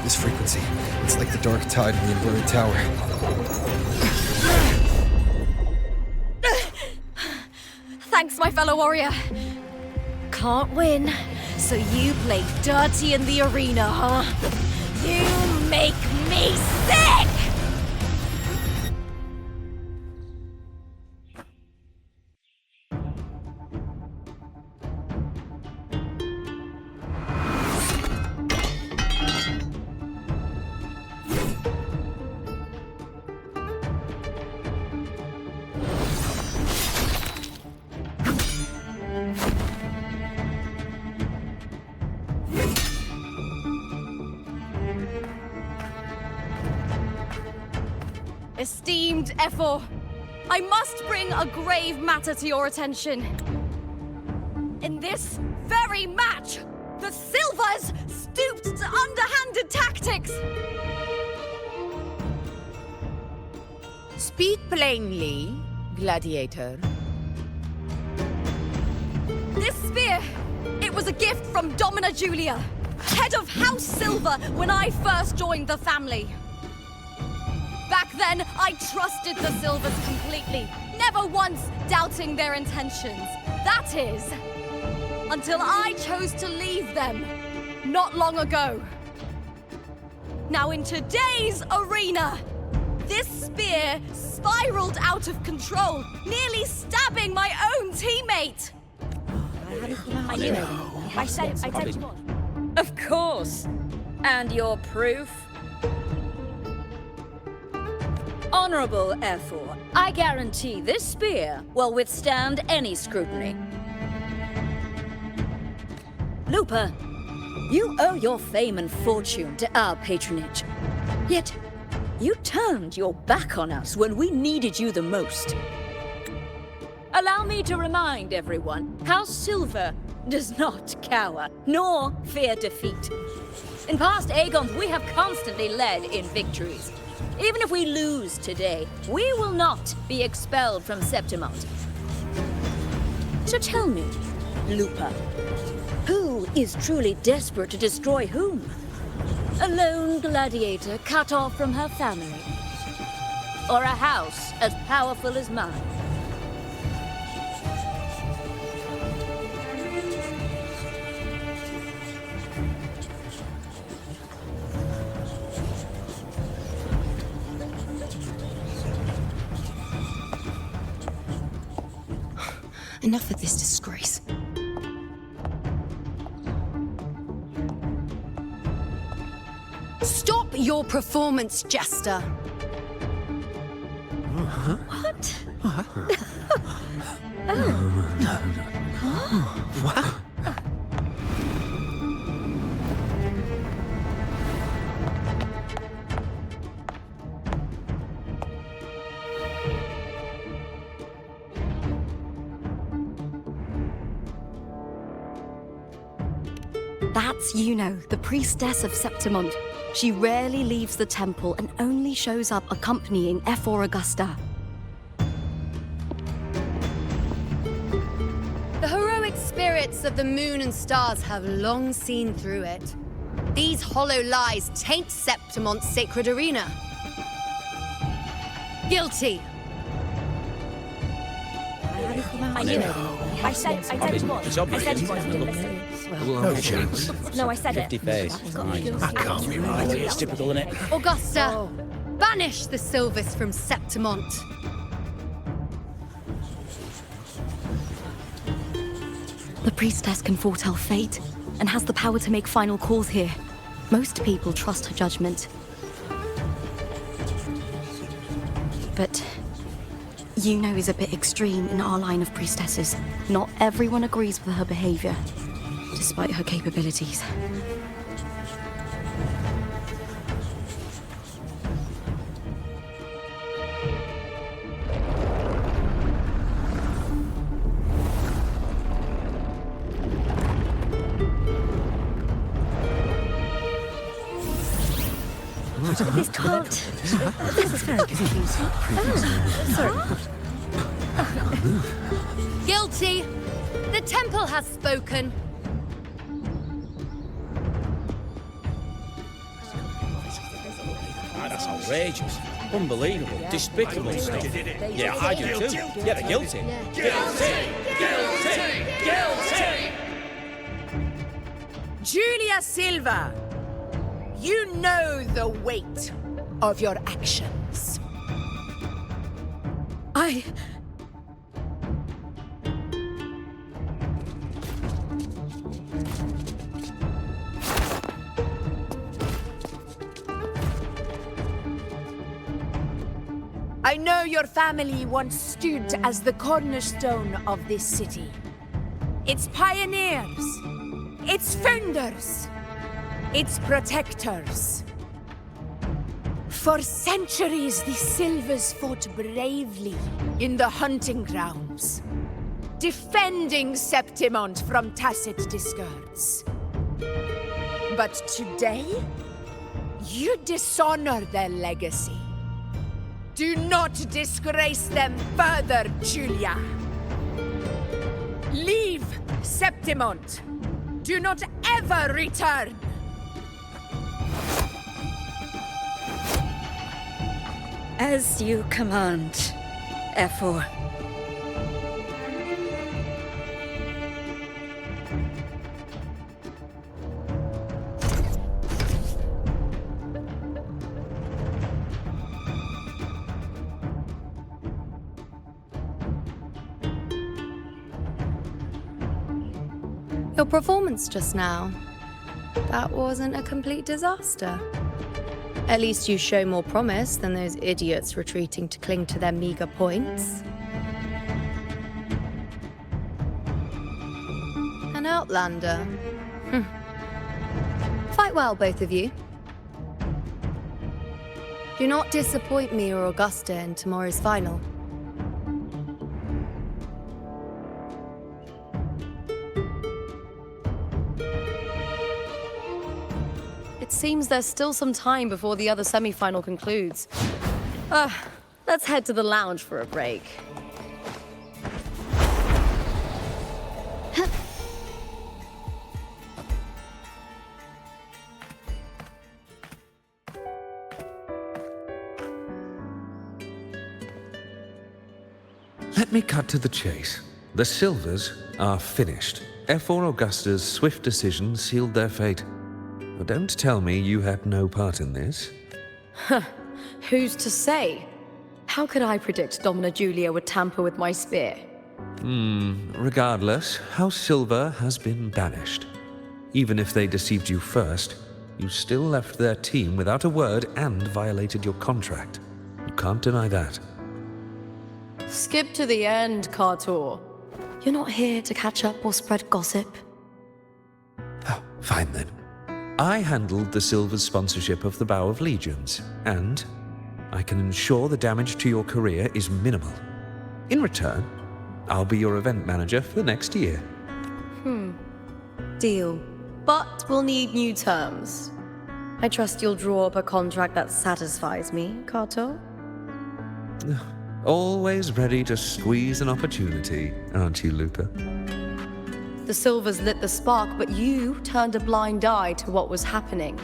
This frequency, it's like the dark tide in the inverted tower. Thanks, my fellow warrior. Can't win, so you play dirty in the arena, huh? You make me sick! Esteemed Ephor, I must bring a grave matter to your attention. In this very match, the Silvers stooped to underhanded tactics. Speak plainly, gladiator. This spear, it was a gift from Domina Julia, head of House Silver when I first joined the family. Back then, I trusted the Silvers completely, never once doubting their intentions. That is, until I chose to leave them not long ago. Now in today's arena, this spear spiraled out of control, nearly stabbing my own teammate. I said Of course. And your proof? Honorable F4, I guarantee this spear will withstand any scrutiny. Looper, you owe your fame and fortune to our patronage. Yet, you turned your back on us when we needed you the most. Allow me to remind everyone, House Silver does not cower, nor fear defeat. In past Agons, we have constantly led in victories. Even if we lose today, we will not be expelled from Septimont. So tell me, Lupa, who is truly desperate to destroy whom? A lone gladiator cut off from her family? Or a house as powerful as mine? Enough of this disgrace. Stop your performance, Jester! What? What? That's Yuno, the priestess of Septimont. She rarely leaves the temple and only shows up accompanying F4 Augusta. The heroic spirits of the moon and stars have long seen through it. These hollow lies taint Septimont's sacred arena. Guilty! I said It's obvious. No chance. No, I said it. 50 face. That can't be right. It's typical, isn't it? Augusta, banish the Silvers from Septimont. The priestess can foretell fate and has the power to make final calls here. Most people trust her judgment. But Yuno is a bit extreme in our line of priestesses. Not everyone agrees with her behavior, despite her capabilities. This can't. This is very confusing. Sorry. Guilty! The temple has spoken. That's outrageous. Unbelievable. Despicable stuff. Yeah, I do too. Yeah, they're guilty. Guilty! Julia Silva, you know the weight of your actions. I know your family once stood as the cornerstone of this city. Its pioneers, its founders, its protectors. For centuries, the Silvers fought bravely in the hunting grounds, defending Septimont from tacit discards. But today, you dishonor their legacy. Do not disgrace them further, Julia. Leave Septimont. Do not ever return. As you command, F4. Your performance just now. That wasn't a complete disaster. At least you show more promise than those idiots retreating to cling to their meager points. An outlander. Fight well, both of you. Do not disappoint me or Augusta in tomorrow's final. It seems there's still some time before the other semi-final concludes. Let's head to the lounge for a break. Let me cut to the chase. The Silvers are finished. F4 Augusta's swift decision sealed their fate. But don't tell me you had no part in this. Who's to say? How could I predict Domina Julia would tamper with my spear? Regardless, House Silver has been banished. Even if they deceived you first, you still left their team without a word and violated your contract. You can't deny that. Skip to the end, Kartor. You're not here to catch up or spread gossip. Oh, fine then. I handled the Silver's sponsorship of the Bow of Legions, and I can ensure the damage to your career is minimal. In return, I'll be your event manager for the next year. Deal. But we'll need new terms. I trust you'll draw up a contract that satisfies me, Kartor? Always ready to squeeze an opportunity, aren't you, Lupa? The Silvers lit the spark, but you turned a blind eye to what was happening.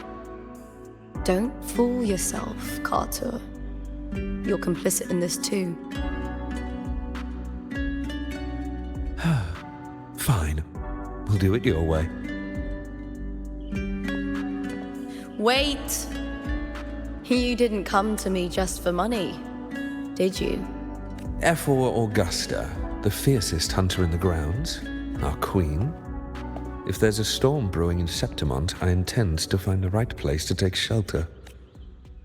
Don't fool yourself, Kartor. You're complicit in this too. Fine. We'll do it your way. Wait! You didn't come to me just for money, did you? F4 Augusta, the fiercest hunter in the grounds, our queen. If there's a storm brewing in Septimont, I intend to find the right place to take shelter.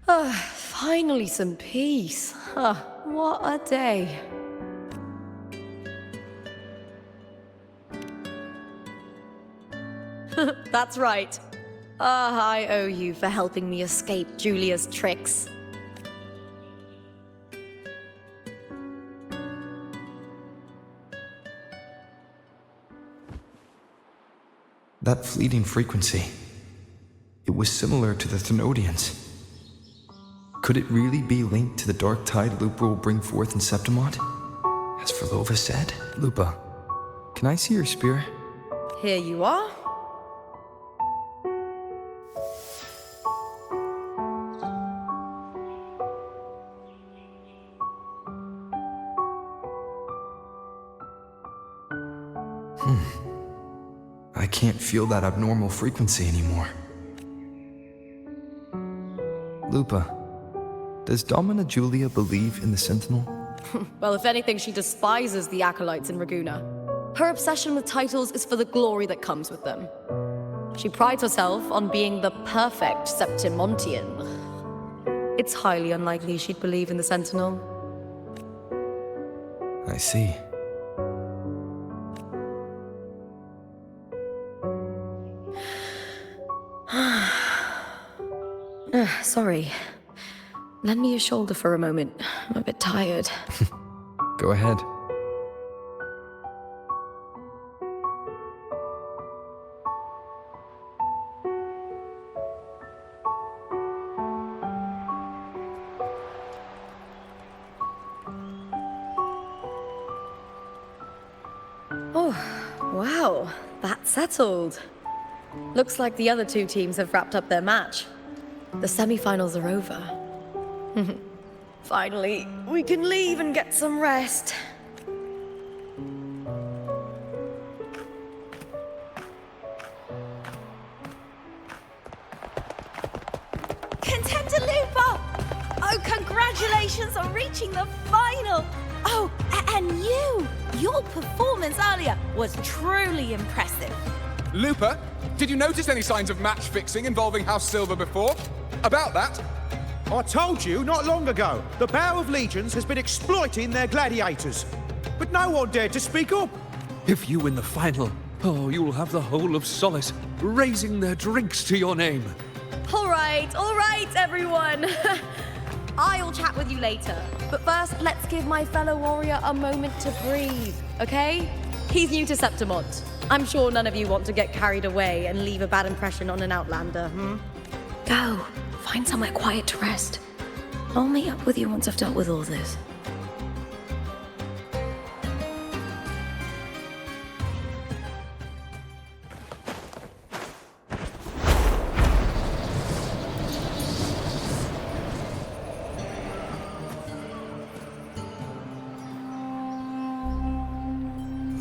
Finally some peace. What a day. That's right. I owe you for helping me escape Julia's tricks. That fleeting frequency. It was similar to the Thenodians. Could it really be linked to the dark tide Lupa will bring forth in Septimont? As Verlova said? Lupa, can I see your spear? Here you are. I can't feel that abnormal frequency anymore. Lupa, does Domina Julia believe in the Sentinel? Well, if anything, she despises the acolytes in Raguna. Her obsession with titles is for the glory that comes with them. She prides herself on being the perfect Septimontian. It's highly unlikely she'd believe in the Sentinel. I see. Sorry. Lend me your shoulder for a moment. I'm a bit tired. Go ahead. Oh, wow. That's settled. Looks like the other two teams have wrapped up their match. The semi-finals are over. Finally, we can leave and get some rest. Contender Lupa! Oh, congratulations on reaching the final! Oh, and you! Your performance earlier was truly impressive. Lupa, did you notice any signs of match fixing involving House Silver before? About that? I told you not long ago, the Bow of Legions has been exploiting their gladiators. But no one dared to speak up. If you win the final, oh, you'll have the whole of Solace raising their drinks to your name. All right, everyone. I'll chat with you later. But first, let's give my fellow warrior a moment to breathe, okay? He's new to Septimont. I'm sure none of you want to get carried away and leave a bad impression on an outlander, Go. Find somewhere quiet to rest. I'll meet up with you once I've dealt with all this.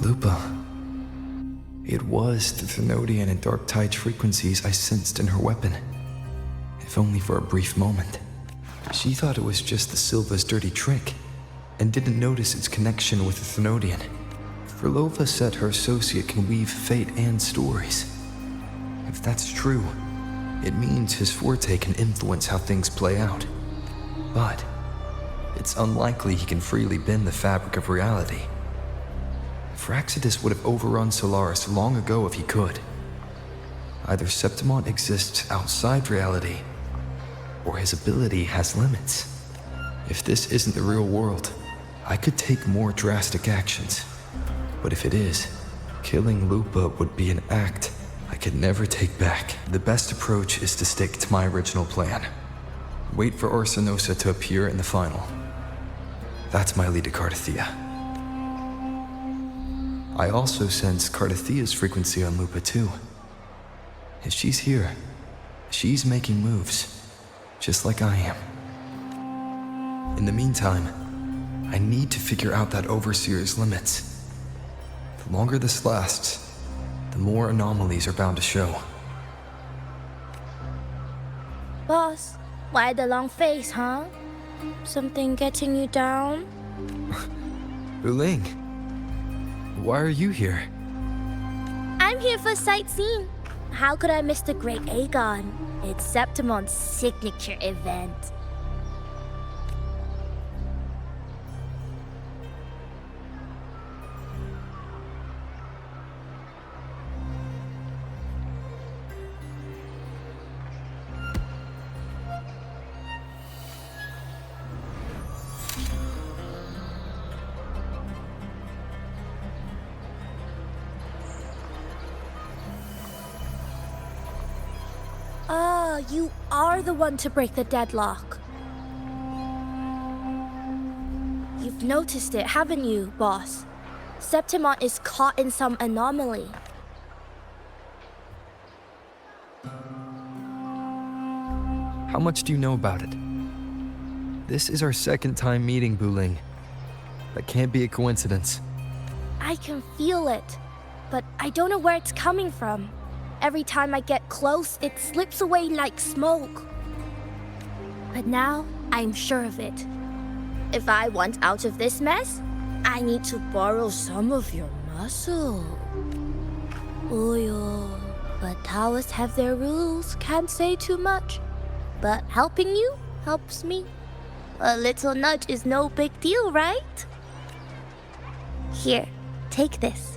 Lupa. It was the Thenodian and Dark Tide frequencies I sensed in her weapon. If only for a brief moment. She thought it was just the Silva's dirty trick, and didn't notice its connection with the Thenodian. Frolova said her associate can weave fate and stories. If that's true, it means his forte can influence how things play out. But it's unlikely he can freely bend the fabric of reality. Fraxidus would have overrun Solaris long ago if he could. Either Septimont exists outside reality, or his ability has limits. If this isn't the real world, I could take more drastic actions. But if it is, killing Lupa would be an act I could never take back. The best approach is to stick to my original plan. Wait for Orsinosa to appear in the final. That's my lead to Cardathia. I also sense Cardathia's frequency on Lupa too. If she's here, she's making moves, just like I am. In the meantime, I need to figure out that Overseer's limits. The longer this lasts, the more anomalies are bound to show. Boss, why the long face, huh? Something getting you down? Wuthering, why are you here? I'm here for sightseeing. How could I miss the Great Agon? It's Septimont's signature event. You are the one to break the deadlock. You've noticed it, haven't you, boss? Septimont is caught in some anomaly. How much do you know about it? This is our second time meeting, Wuthering. That can't be a coincidence. I can feel it, but I don't know where it's coming from. Every time I get close, it slips away like smoke. But now, I'm sure of it. If I want out of this mess, I need to borrow some of your muscle. Oyo, but Taoists have their rules, can't say too much. But helping you helps me. A little nudge is no big deal, right? Here, take this.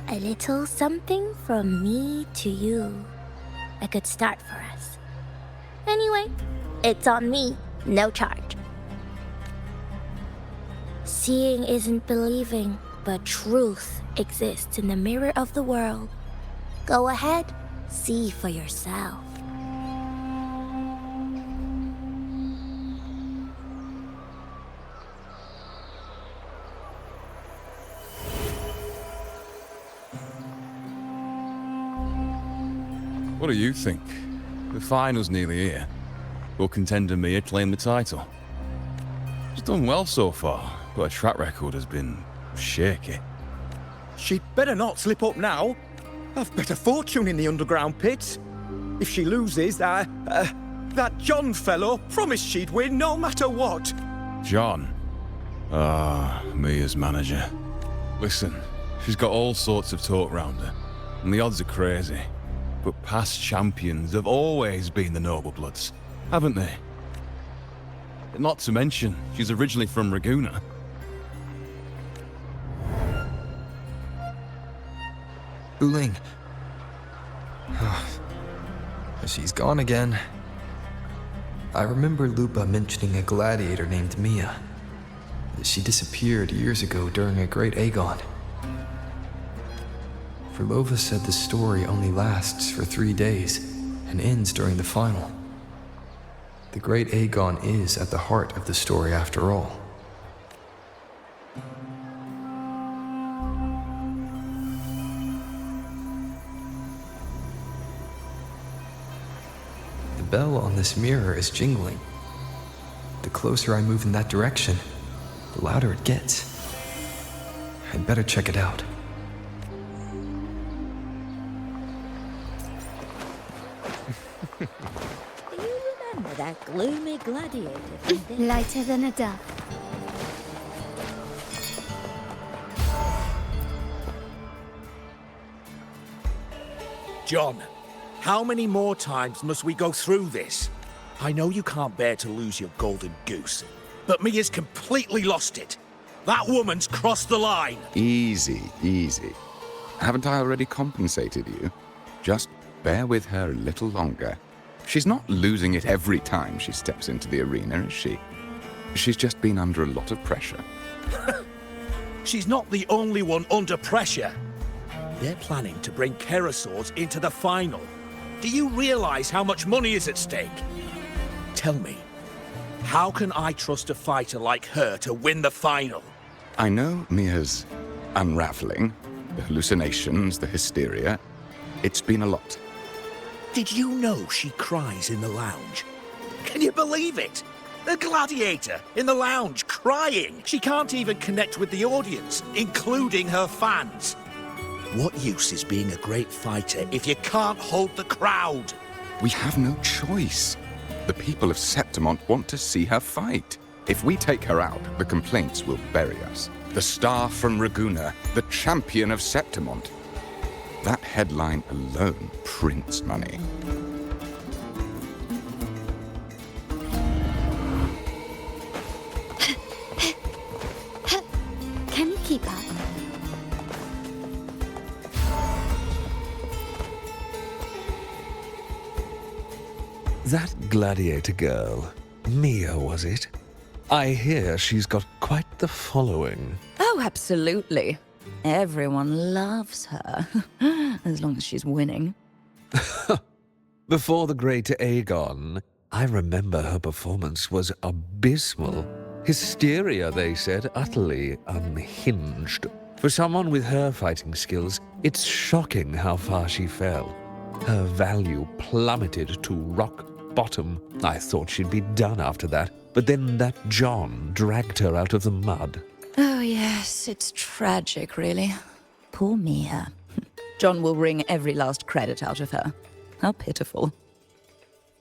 A little something from me to you. A good start for us. Anyway, it's on me, no charge. Seeing isn't believing, but truth exists in the mirror of the world. Go ahead, see for yourself. What do you think? The final's nearly here. Will contender Mia claim the title? She's done well so far, but her track record has been shaky. She'd better not slip up now. I've bet a fortune in the underground pits. If she loses, that John fellow promised she'd win no matter what. John? Mia's manager. Listen, she's got all sorts of talk round her. and the odds are crazy. But past champions have always been the noble bloods, haven't they? Not to mention, she's originally from Raguna. Wuthering. She's gone again. I remember Lupa mentioning a gladiator named Mia. She disappeared years ago during a great Agon. Verlova said the story only lasts for 3 days and ends during the final. The great Agon is at the heart of the story after all. The bell on this mirror is jingling. The closer I move in that direction, the louder it gets. I'd better check it out. Do you remember that gloomy gladiator from this? Lighter than a dove. John, how many more times must we go through this? I know you can't bear to lose your golden goose, but Mia's completely lost it. That woman's crossed the line. Easy, easy. Haven't I already compensated you? Just bear with her a little longer. She's not losing it every time she steps into the arena, is she? She's just been under a lot of pressure. She's not the only one under pressure. They're planning to bring Kerasaurs into the final. Do you realize how much money is at stake? Tell me, how can I trust a fighter like her to win the final? I know Mia's unraveling, the hallucinations, the hysteria. It's been a lot. Did you know she cries in the lounge? Can you believe it? A gladiator in the lounge crying. She can't even connect with the audience, including her fans. What use is being a great fighter if you can't hold the crowd? We have no choice. The people of Septimont want to see her fight. If we take her out, the complaints will bury us. The star from Raguna, the champion of Septimont. That headline alone prints money. Can you keep up? That gladiator girl, Mia, was it? I hear she's got quite the following. Oh, absolutely. Everyone loves her, as long as she's winning. Before the great Agon, I remember her performance was abysmal. Hysteria, they said, utterly unhinged. For someone with her fighting skills, it's shocking how far she fell. Her value plummeted to rock bottom. I thought she'd be done after that, but then that John dragged her out of the mud. Oh, yes, it's tragic, really. Poor Mia. John will wring every last credit out of her. How pitiful.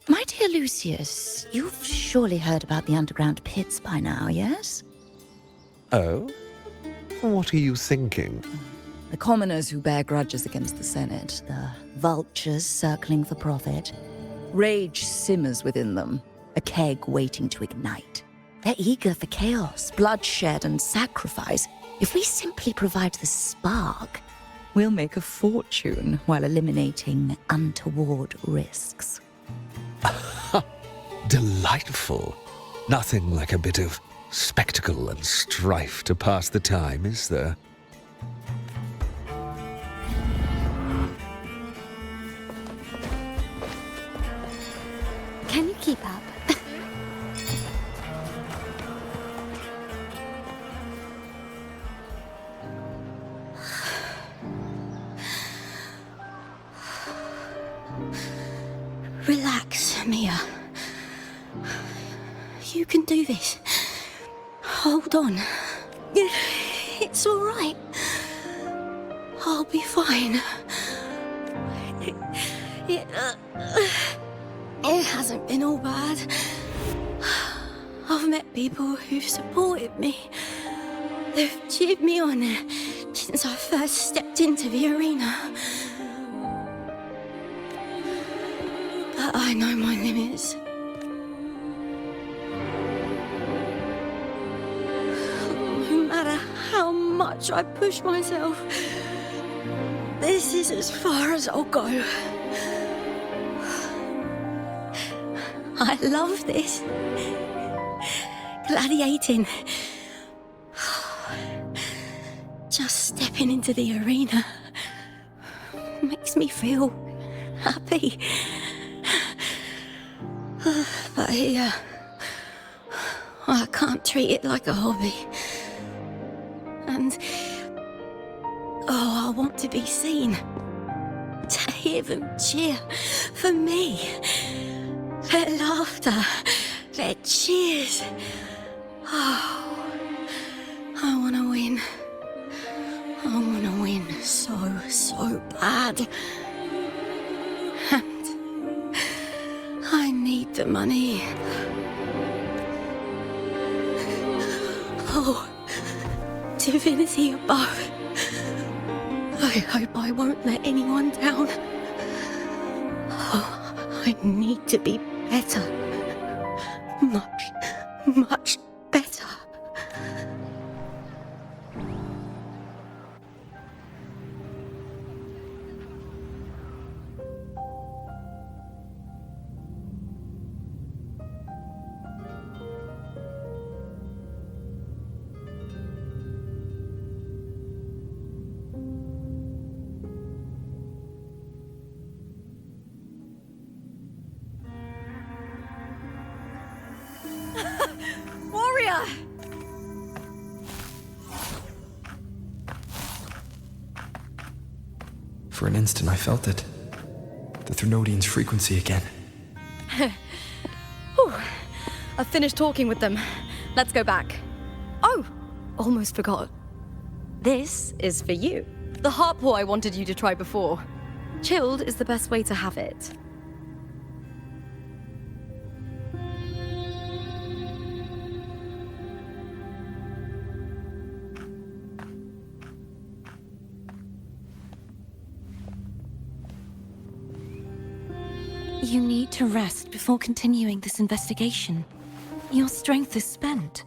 My dear Lucius, you've surely heard about the underground pits by now, yes? Oh? What are you thinking? The commoners who bear grudges against the Senate, the vultures circling for profit. Rage simmers within them, a keg waiting to ignite. They're eager for chaos, bloodshed, and sacrifice. If we simply provide the spark, we'll make a fortune while eliminating untoward risks. Delightful. Nothing like a bit of spectacle and strife to pass the time, is there? Can you keep up? Relax, Mia. You can do this. Hold on. It's all right. I'll be fine. It hasn't been all bad. I've met people who've supported me. They've cheered me on since I first stepped into the arena. I know my limits. No matter how much I push myself, this is as far as I'll go. I love this. Gladiating. Just stepping into the arena makes me feel happy. But here, I can't treat it like a hobby. And, I want to be seen. To hear them cheer for me. Their laughter, their cheers. Oh, I want to win. I want to win so bad. And I need the money. Oh, divinity above. I hope I won't let anyone down. Oh, I need to be better. Much better. Warrior! For an instant, I felt it. The Thrunodian's frequency again. Whew. I've finished talking with them. Let's go back. Oh, almost forgot. This is for you. The harpor I wanted you to try before. Chilled is the best way to have it. You need to rest before continuing this investigation. Your strength is spent.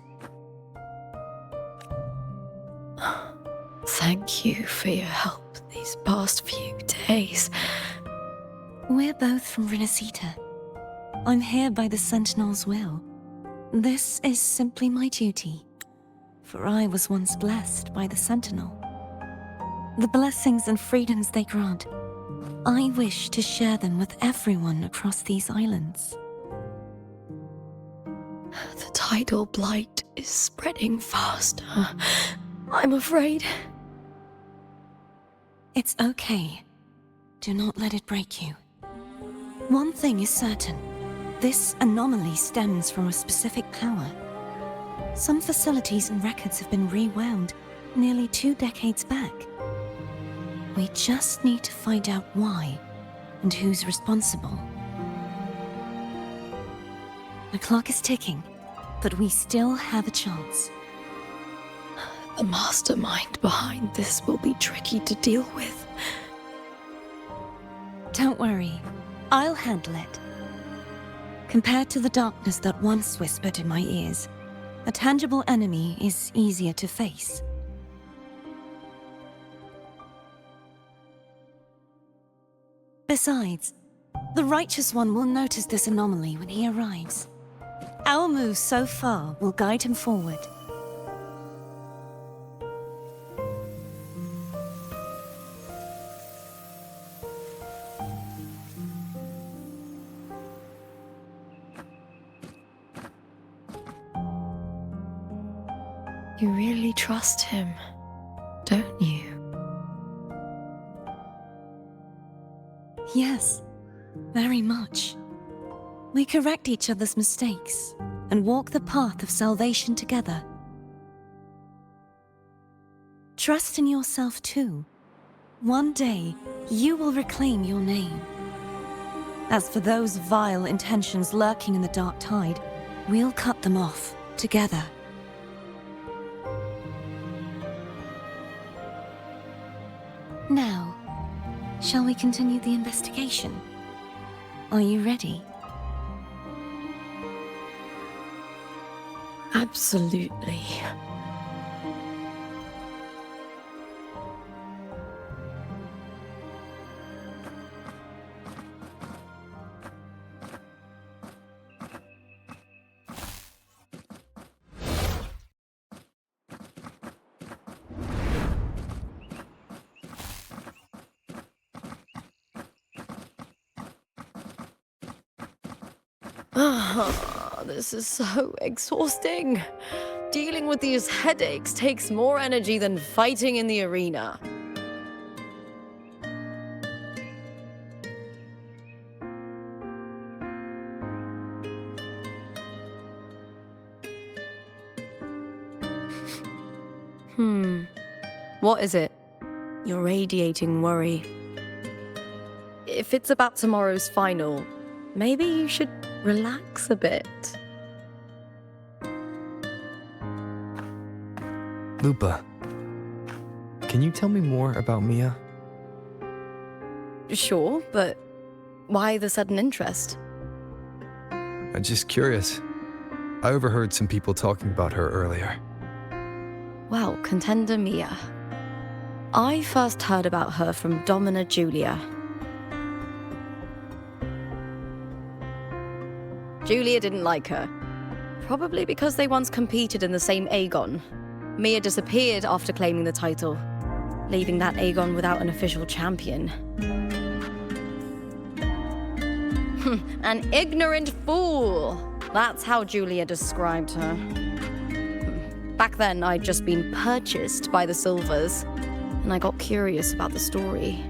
Thank you for your help these past few days. We're both from Renacita. I'm here by the Sentinel's will. This is simply my duty, for I was once blessed by the Sentinel. The blessings and freedoms they grant, I wish to share them with everyone across these islands. The tidal blight is spreading faster. I'm afraid. It's okay. Do not let it break you. One thing is certain. This anomaly stems from a specific power. Some facilities and records have been rewound nearly 2 decades back. We just need to find out why and who's responsible. The clock is ticking, but we still have a chance. The mastermind behind this will be tricky to deal with. Don't worry, I'll handle it. Compared to the darkness that once whispered in my ears, a tangible enemy is easier to face. Besides, the Righteous One will notice this anomaly when he arrives. Our moves so far will guide him forward. You really trust him, don't you? Yes, very much. We correct each other's mistakes and walk the path of salvation together. Trust in yourself too. One day, you will reclaim your name. As for those vile intentions lurking in the dark tide, we'll cut them off together. Now, shall we continue the investigation? Are you ready? Absolutely. This is so exhausting. Dealing with these headaches takes more energy than fighting in the arena. What is it? You're radiating worry. If it's about tomorrow's final, maybe you should relax a bit. Lupa, can you tell me more about Mia? Sure, but why the sudden interest? I'm just curious. I overheard some people talking about her earlier. Well, contender Mia. I first heard about her from Domina Julia. Julia didn't like her. Probably because they once competed in the same Agon. Mia disappeared after claiming the title, leaving that Agon without an official champion. An ignorant fool! That's how Julia described her. Back then, I'd just been purchased by the Silvers, and I got curious about the story.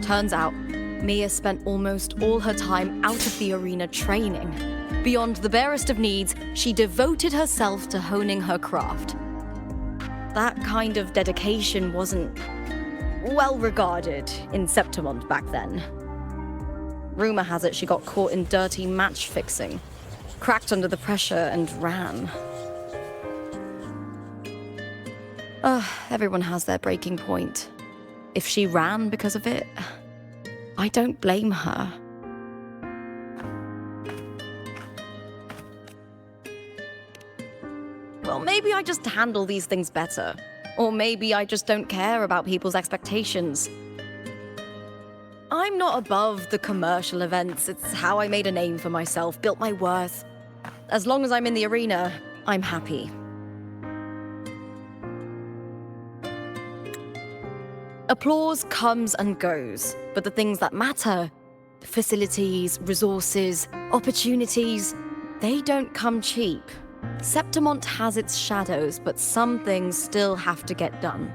Turns out, Mia spent almost all her time out of the arena training. Beyond the barest of needs, she devoted herself to honing her craft. That kind of dedication wasn't well regarded in Septimont back then. Rumor has it she got caught in dirty match fixing, cracked under the pressure and ran. Everyone has their breaking point. If she ran because of it, I don't blame her. Well, maybe I just handle these things better. Or maybe I just don't care about people's expectations. I'm not above the commercial events. It's how I made a name for myself, built my worth. As long as I'm in the arena, I'm happy. Applause comes and goes, but the things that matter, facilities, resources, opportunities, they don't come cheap. Septimont has its shadows, but some things still have to get done.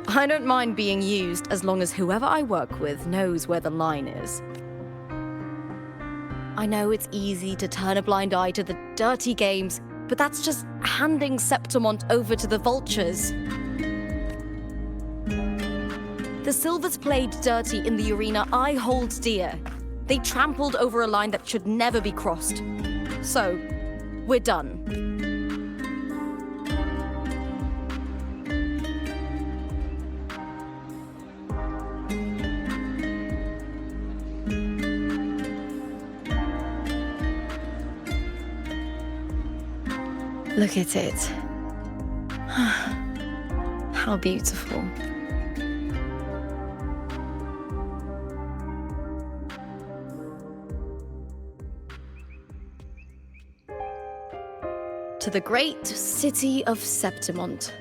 I don't mind being used as long as whoever I work with knows where the line is. I know it's easy to turn a blind eye to the dirty games, but that's just handing Septimont over to the vultures. The Silvers played dirty in the arena I hold dear. They trampled over a line that should never be crossed. So, we're done. Look at it. How beautiful. To the great city of Septimont.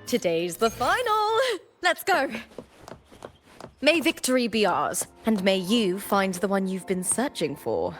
Today's the final! Let's go! May victory be ours, and may you find the one you've been searching for.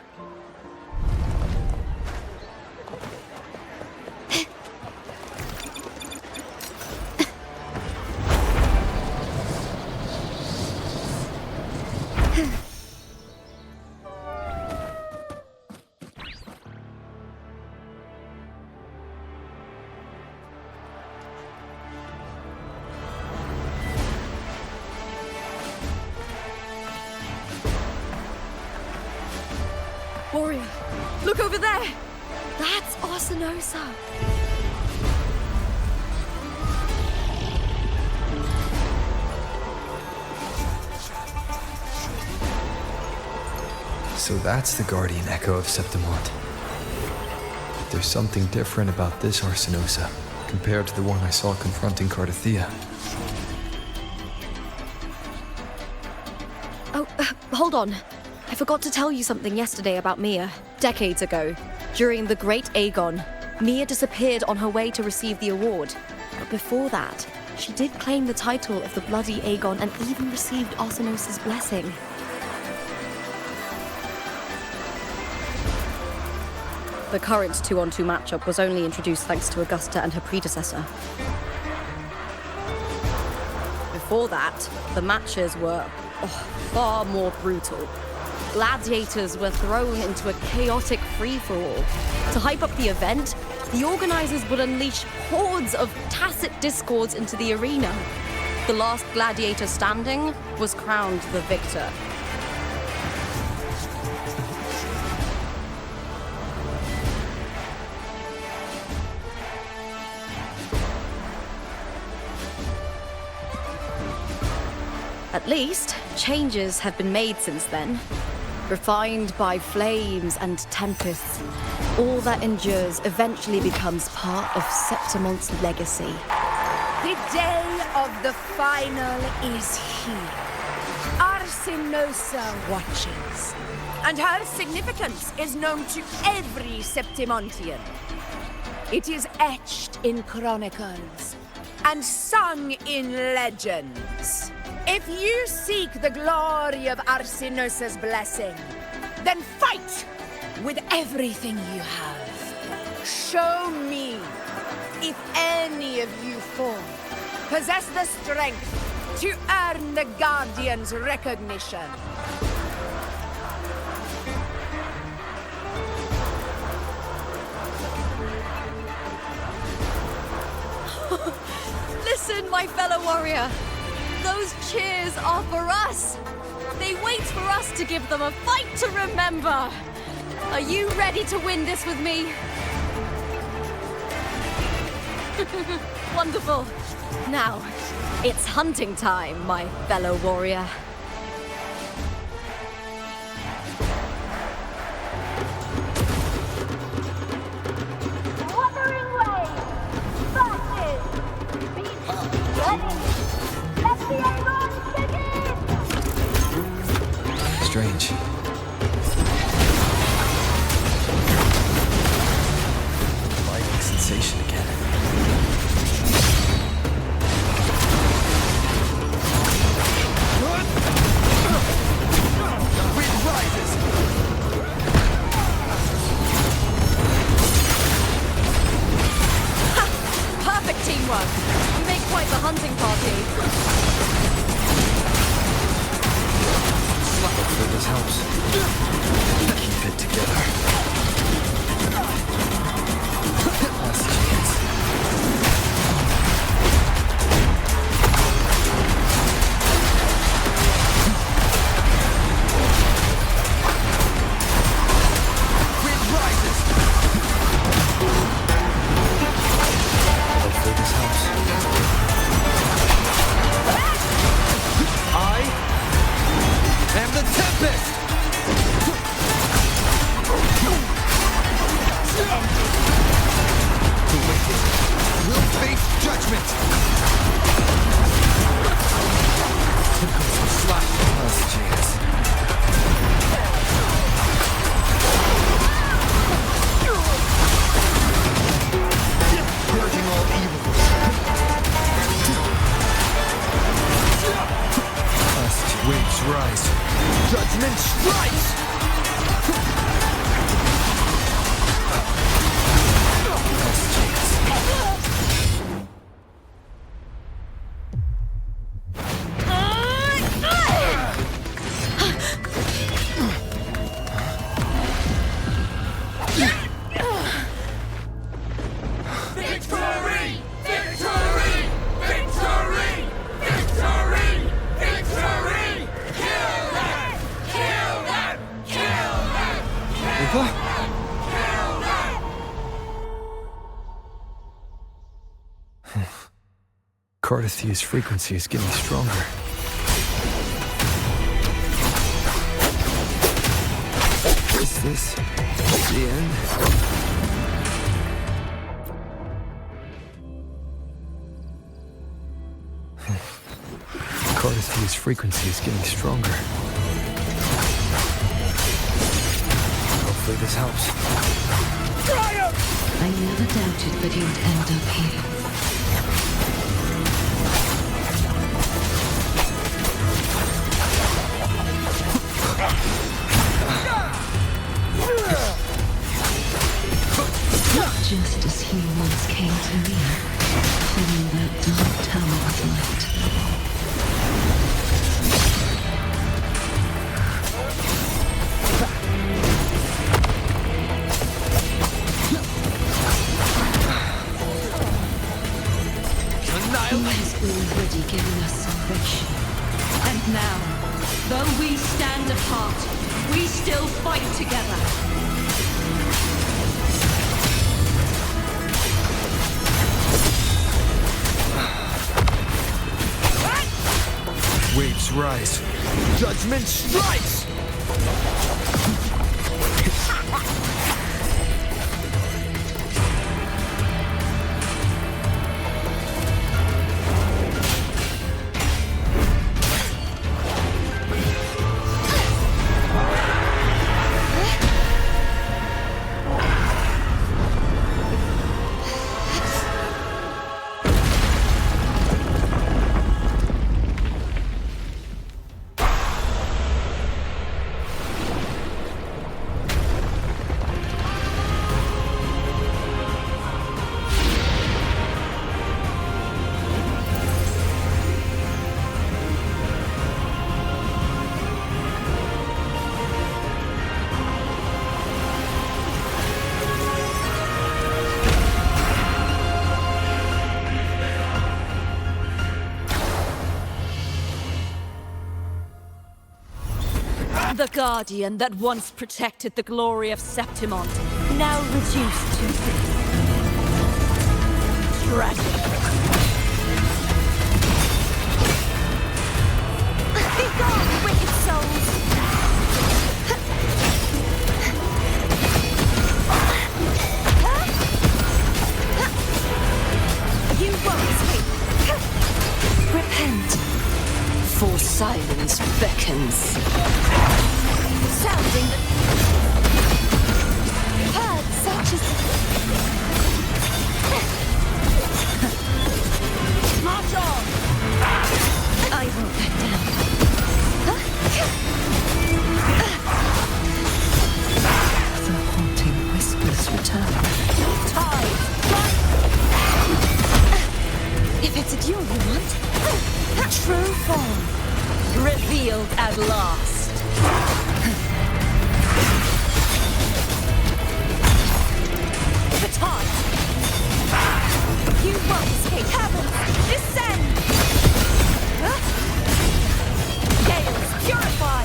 Warrior, look over there! That's Arsinosa! So that's the guardian echo of Septimont. There's something different about this Arsinosa compared to the one I saw confronting Cardathia. Oh, hold on. I forgot to tell you something yesterday about Mia. Decades ago, during the Great Agon, Mia disappeared on her way to receive the award. But before that, she did claim the title of the Bloody Agon and even received Arsinosa's blessing. The current 2-on-2 matchup was only introduced thanks to Augusta and her predecessor. Before that, the matches were far more brutal. Gladiators were thrown into a chaotic free-for-all. To hype up the event, the organizers would unleash hordes of tacit discords into the arena. The last gladiator standing was crowned the victor. At least, changes have been made since then. Refined by flames and tempests, all that endures eventually becomes part of Septimont's legacy. The day of the final is here. Arsinosa watches, and her significance is known to every Septimontian. It is etched in chronicles and sung in legends. If you seek the glory of Arsinosa's blessing, then fight with everything you have. Show me if any of you four possess the strength to earn the Guardian's recognition. Listen, my fellow warrior. Those cheers are for us. They wait for us to give them a fight to remember. Are you ready to win this with me? Wonderful. Now, it's hunting time, my fellow warrior. Wuthering versus Beast Ready. Let the Agon begin! Strange. Lightning sensation again. Wind rises! Perfect teamwork. You make quite the hunting party. Hopefully this helps. Keep it together. Last chance. Wind rises! Hopefully this helps. I am the Tempest! Cardithia's frequency is getting stronger. Is this the end? Cardithia's frequency is getting stronger. Hopefully this helps. I never doubted that you'd end up here. Just as he once came to me, filling that dark tower with light. He has already given us salvation. And now, though we stand apart, we still fight together. Waves rise. Judgment strikes! The Guardian that once protected the glory of Septimont, now reduced to this. Tragic. Be gone, wicked souls! You won't escape. Repent, for silence beckons. Sounding the... Heard such as... March on! I won't back down. The haunting whispers return. Tide! If it's a duel you want, True form, revealed at last. The tide! You won't escape. Heavens, descend! Gales, purify!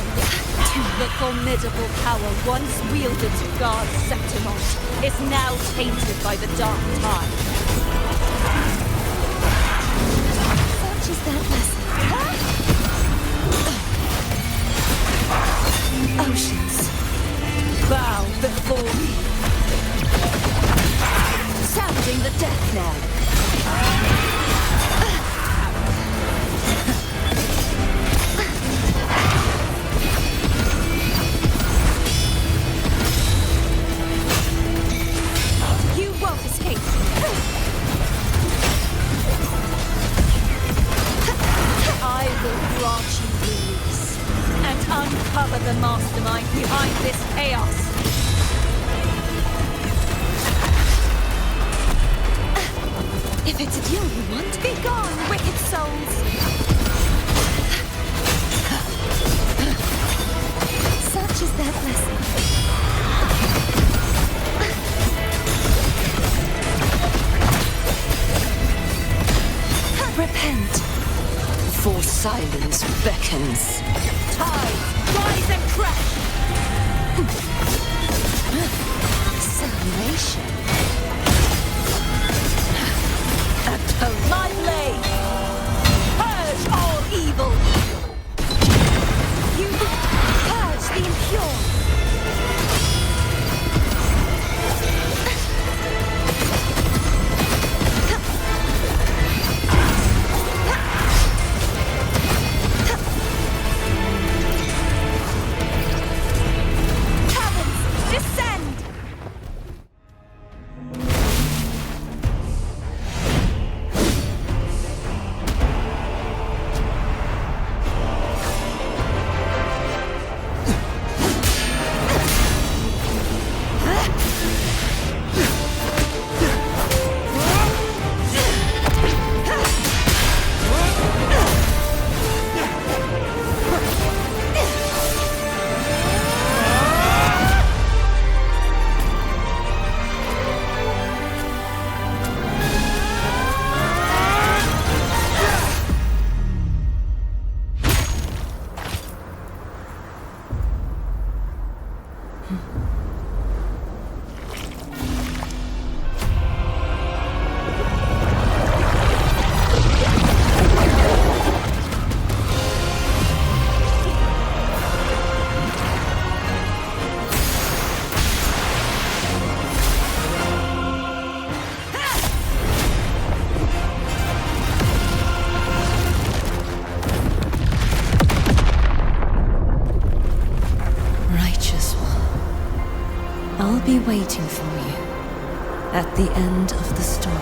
The formidable power once wielded to guard Septimont is now tainted by the dark tide. such is that lesson. Oceans, bow before me. Sounding the death knell. You won't escape. I will grant you release and uncover the mastermind behind this chaos. If it's a deal you want, Be gone, wicked souls! such is that lesson. Repent, for silence beckons. Tide, rise and crash! annihilation. My blade! Purge all evil! You purge the impure! Heavens, descend! Righteous one, I'll be waiting for you at the end of the story.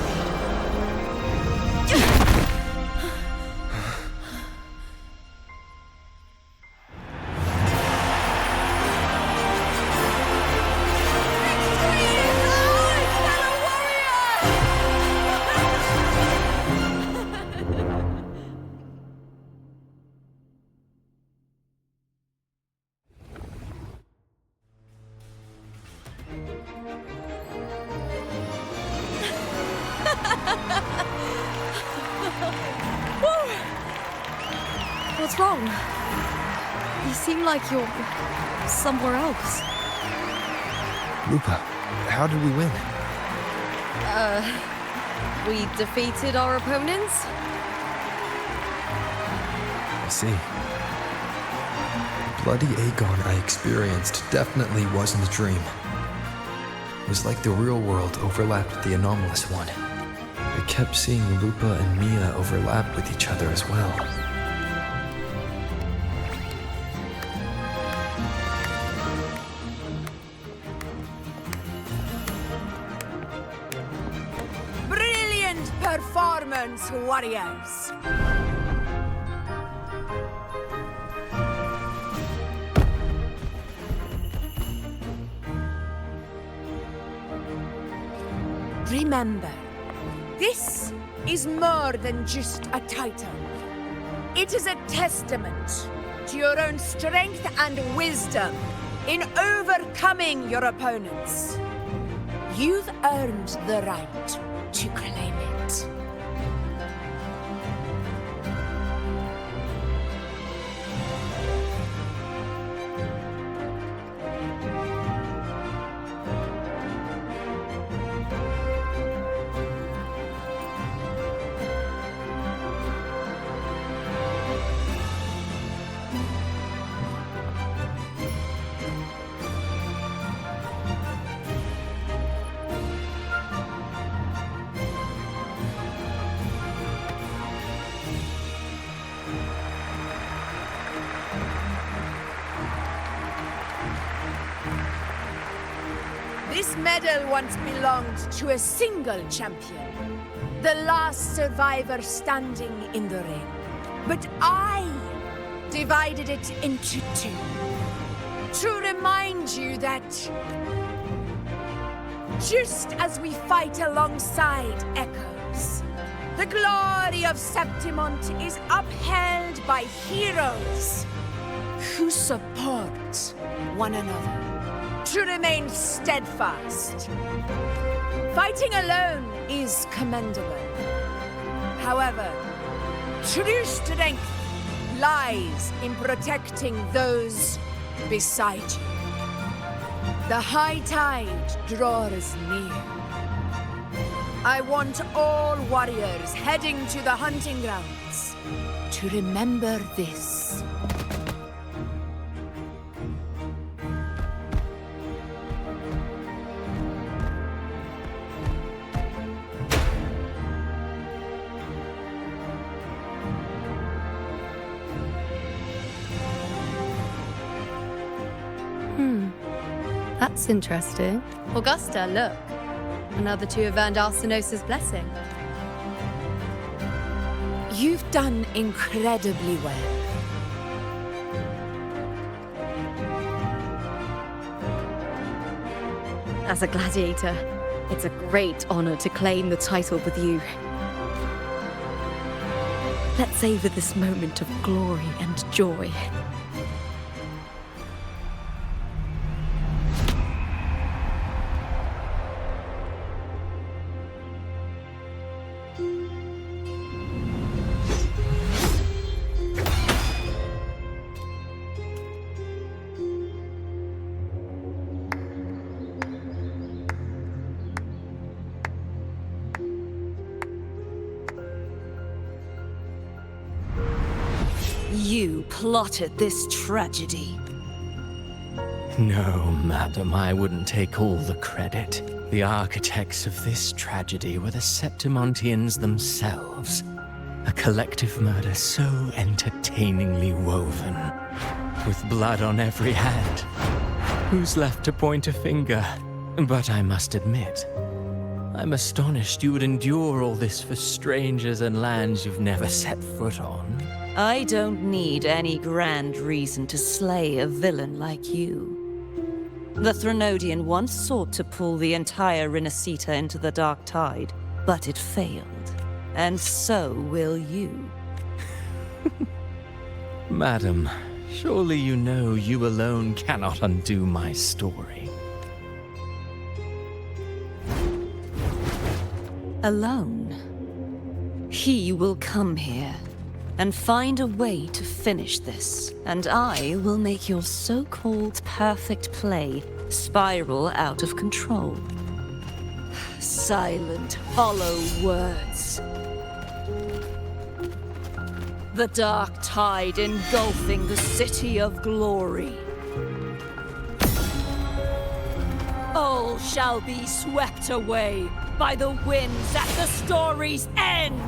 What's wrong? You seem like you're somewhere else. Lupa, how did we win? We defeated our opponents? I see. The bloody Agon I experienced definitely wasn't a dream. It was like the real world overlapped with the anomalous one. I kept seeing Lupa and Mia overlap with each other as well. Brilliant performance, warriors! Remember, this is more than just a title. It is a testament to your own strength and wisdom in overcoming your opponents. You've earned the right to claim it. This medal once belonged to a single champion, the last survivor standing in the ring. But I divided it into two, to remind you that just as we fight alongside echoes, the glory of Septimont is upheld by heroes who support one another. To remain steadfast. Fighting alone is commendable. However, true strength lies in protecting those beside you. The high tide draws near. I want all warriors heading to the hunting grounds to remember this. That's interesting. Augusta, look. Another two of Van Arsenosa's blessing. You've done incredibly well. As a gladiator, it's a great honor to claim the title with you. Let's savor this moment of glory and joy. You plotted this tragedy. No, madam, I wouldn't take all the credit. The architects of this tragedy were the Septimontians themselves. A collective murder so entertainingly woven, with blood on every hand. Who's left to point a finger? But I must admit, I'm astonished you would endure all this for strangers and lands you've never set foot on. I don't need any grand reason to slay a villain like you. The Threnodian once sought to pull the entire Rinascita into the Dark Tide, but it failed. And so will you. Madam, surely you know you alone cannot undo my story. Alone. He will come here and find a way to finish this, and I will make your so-called perfect play spiral out of control. Silent, hollow words. The dark tide engulfing the city of glory. All shall be swept away by the winds at the story's end!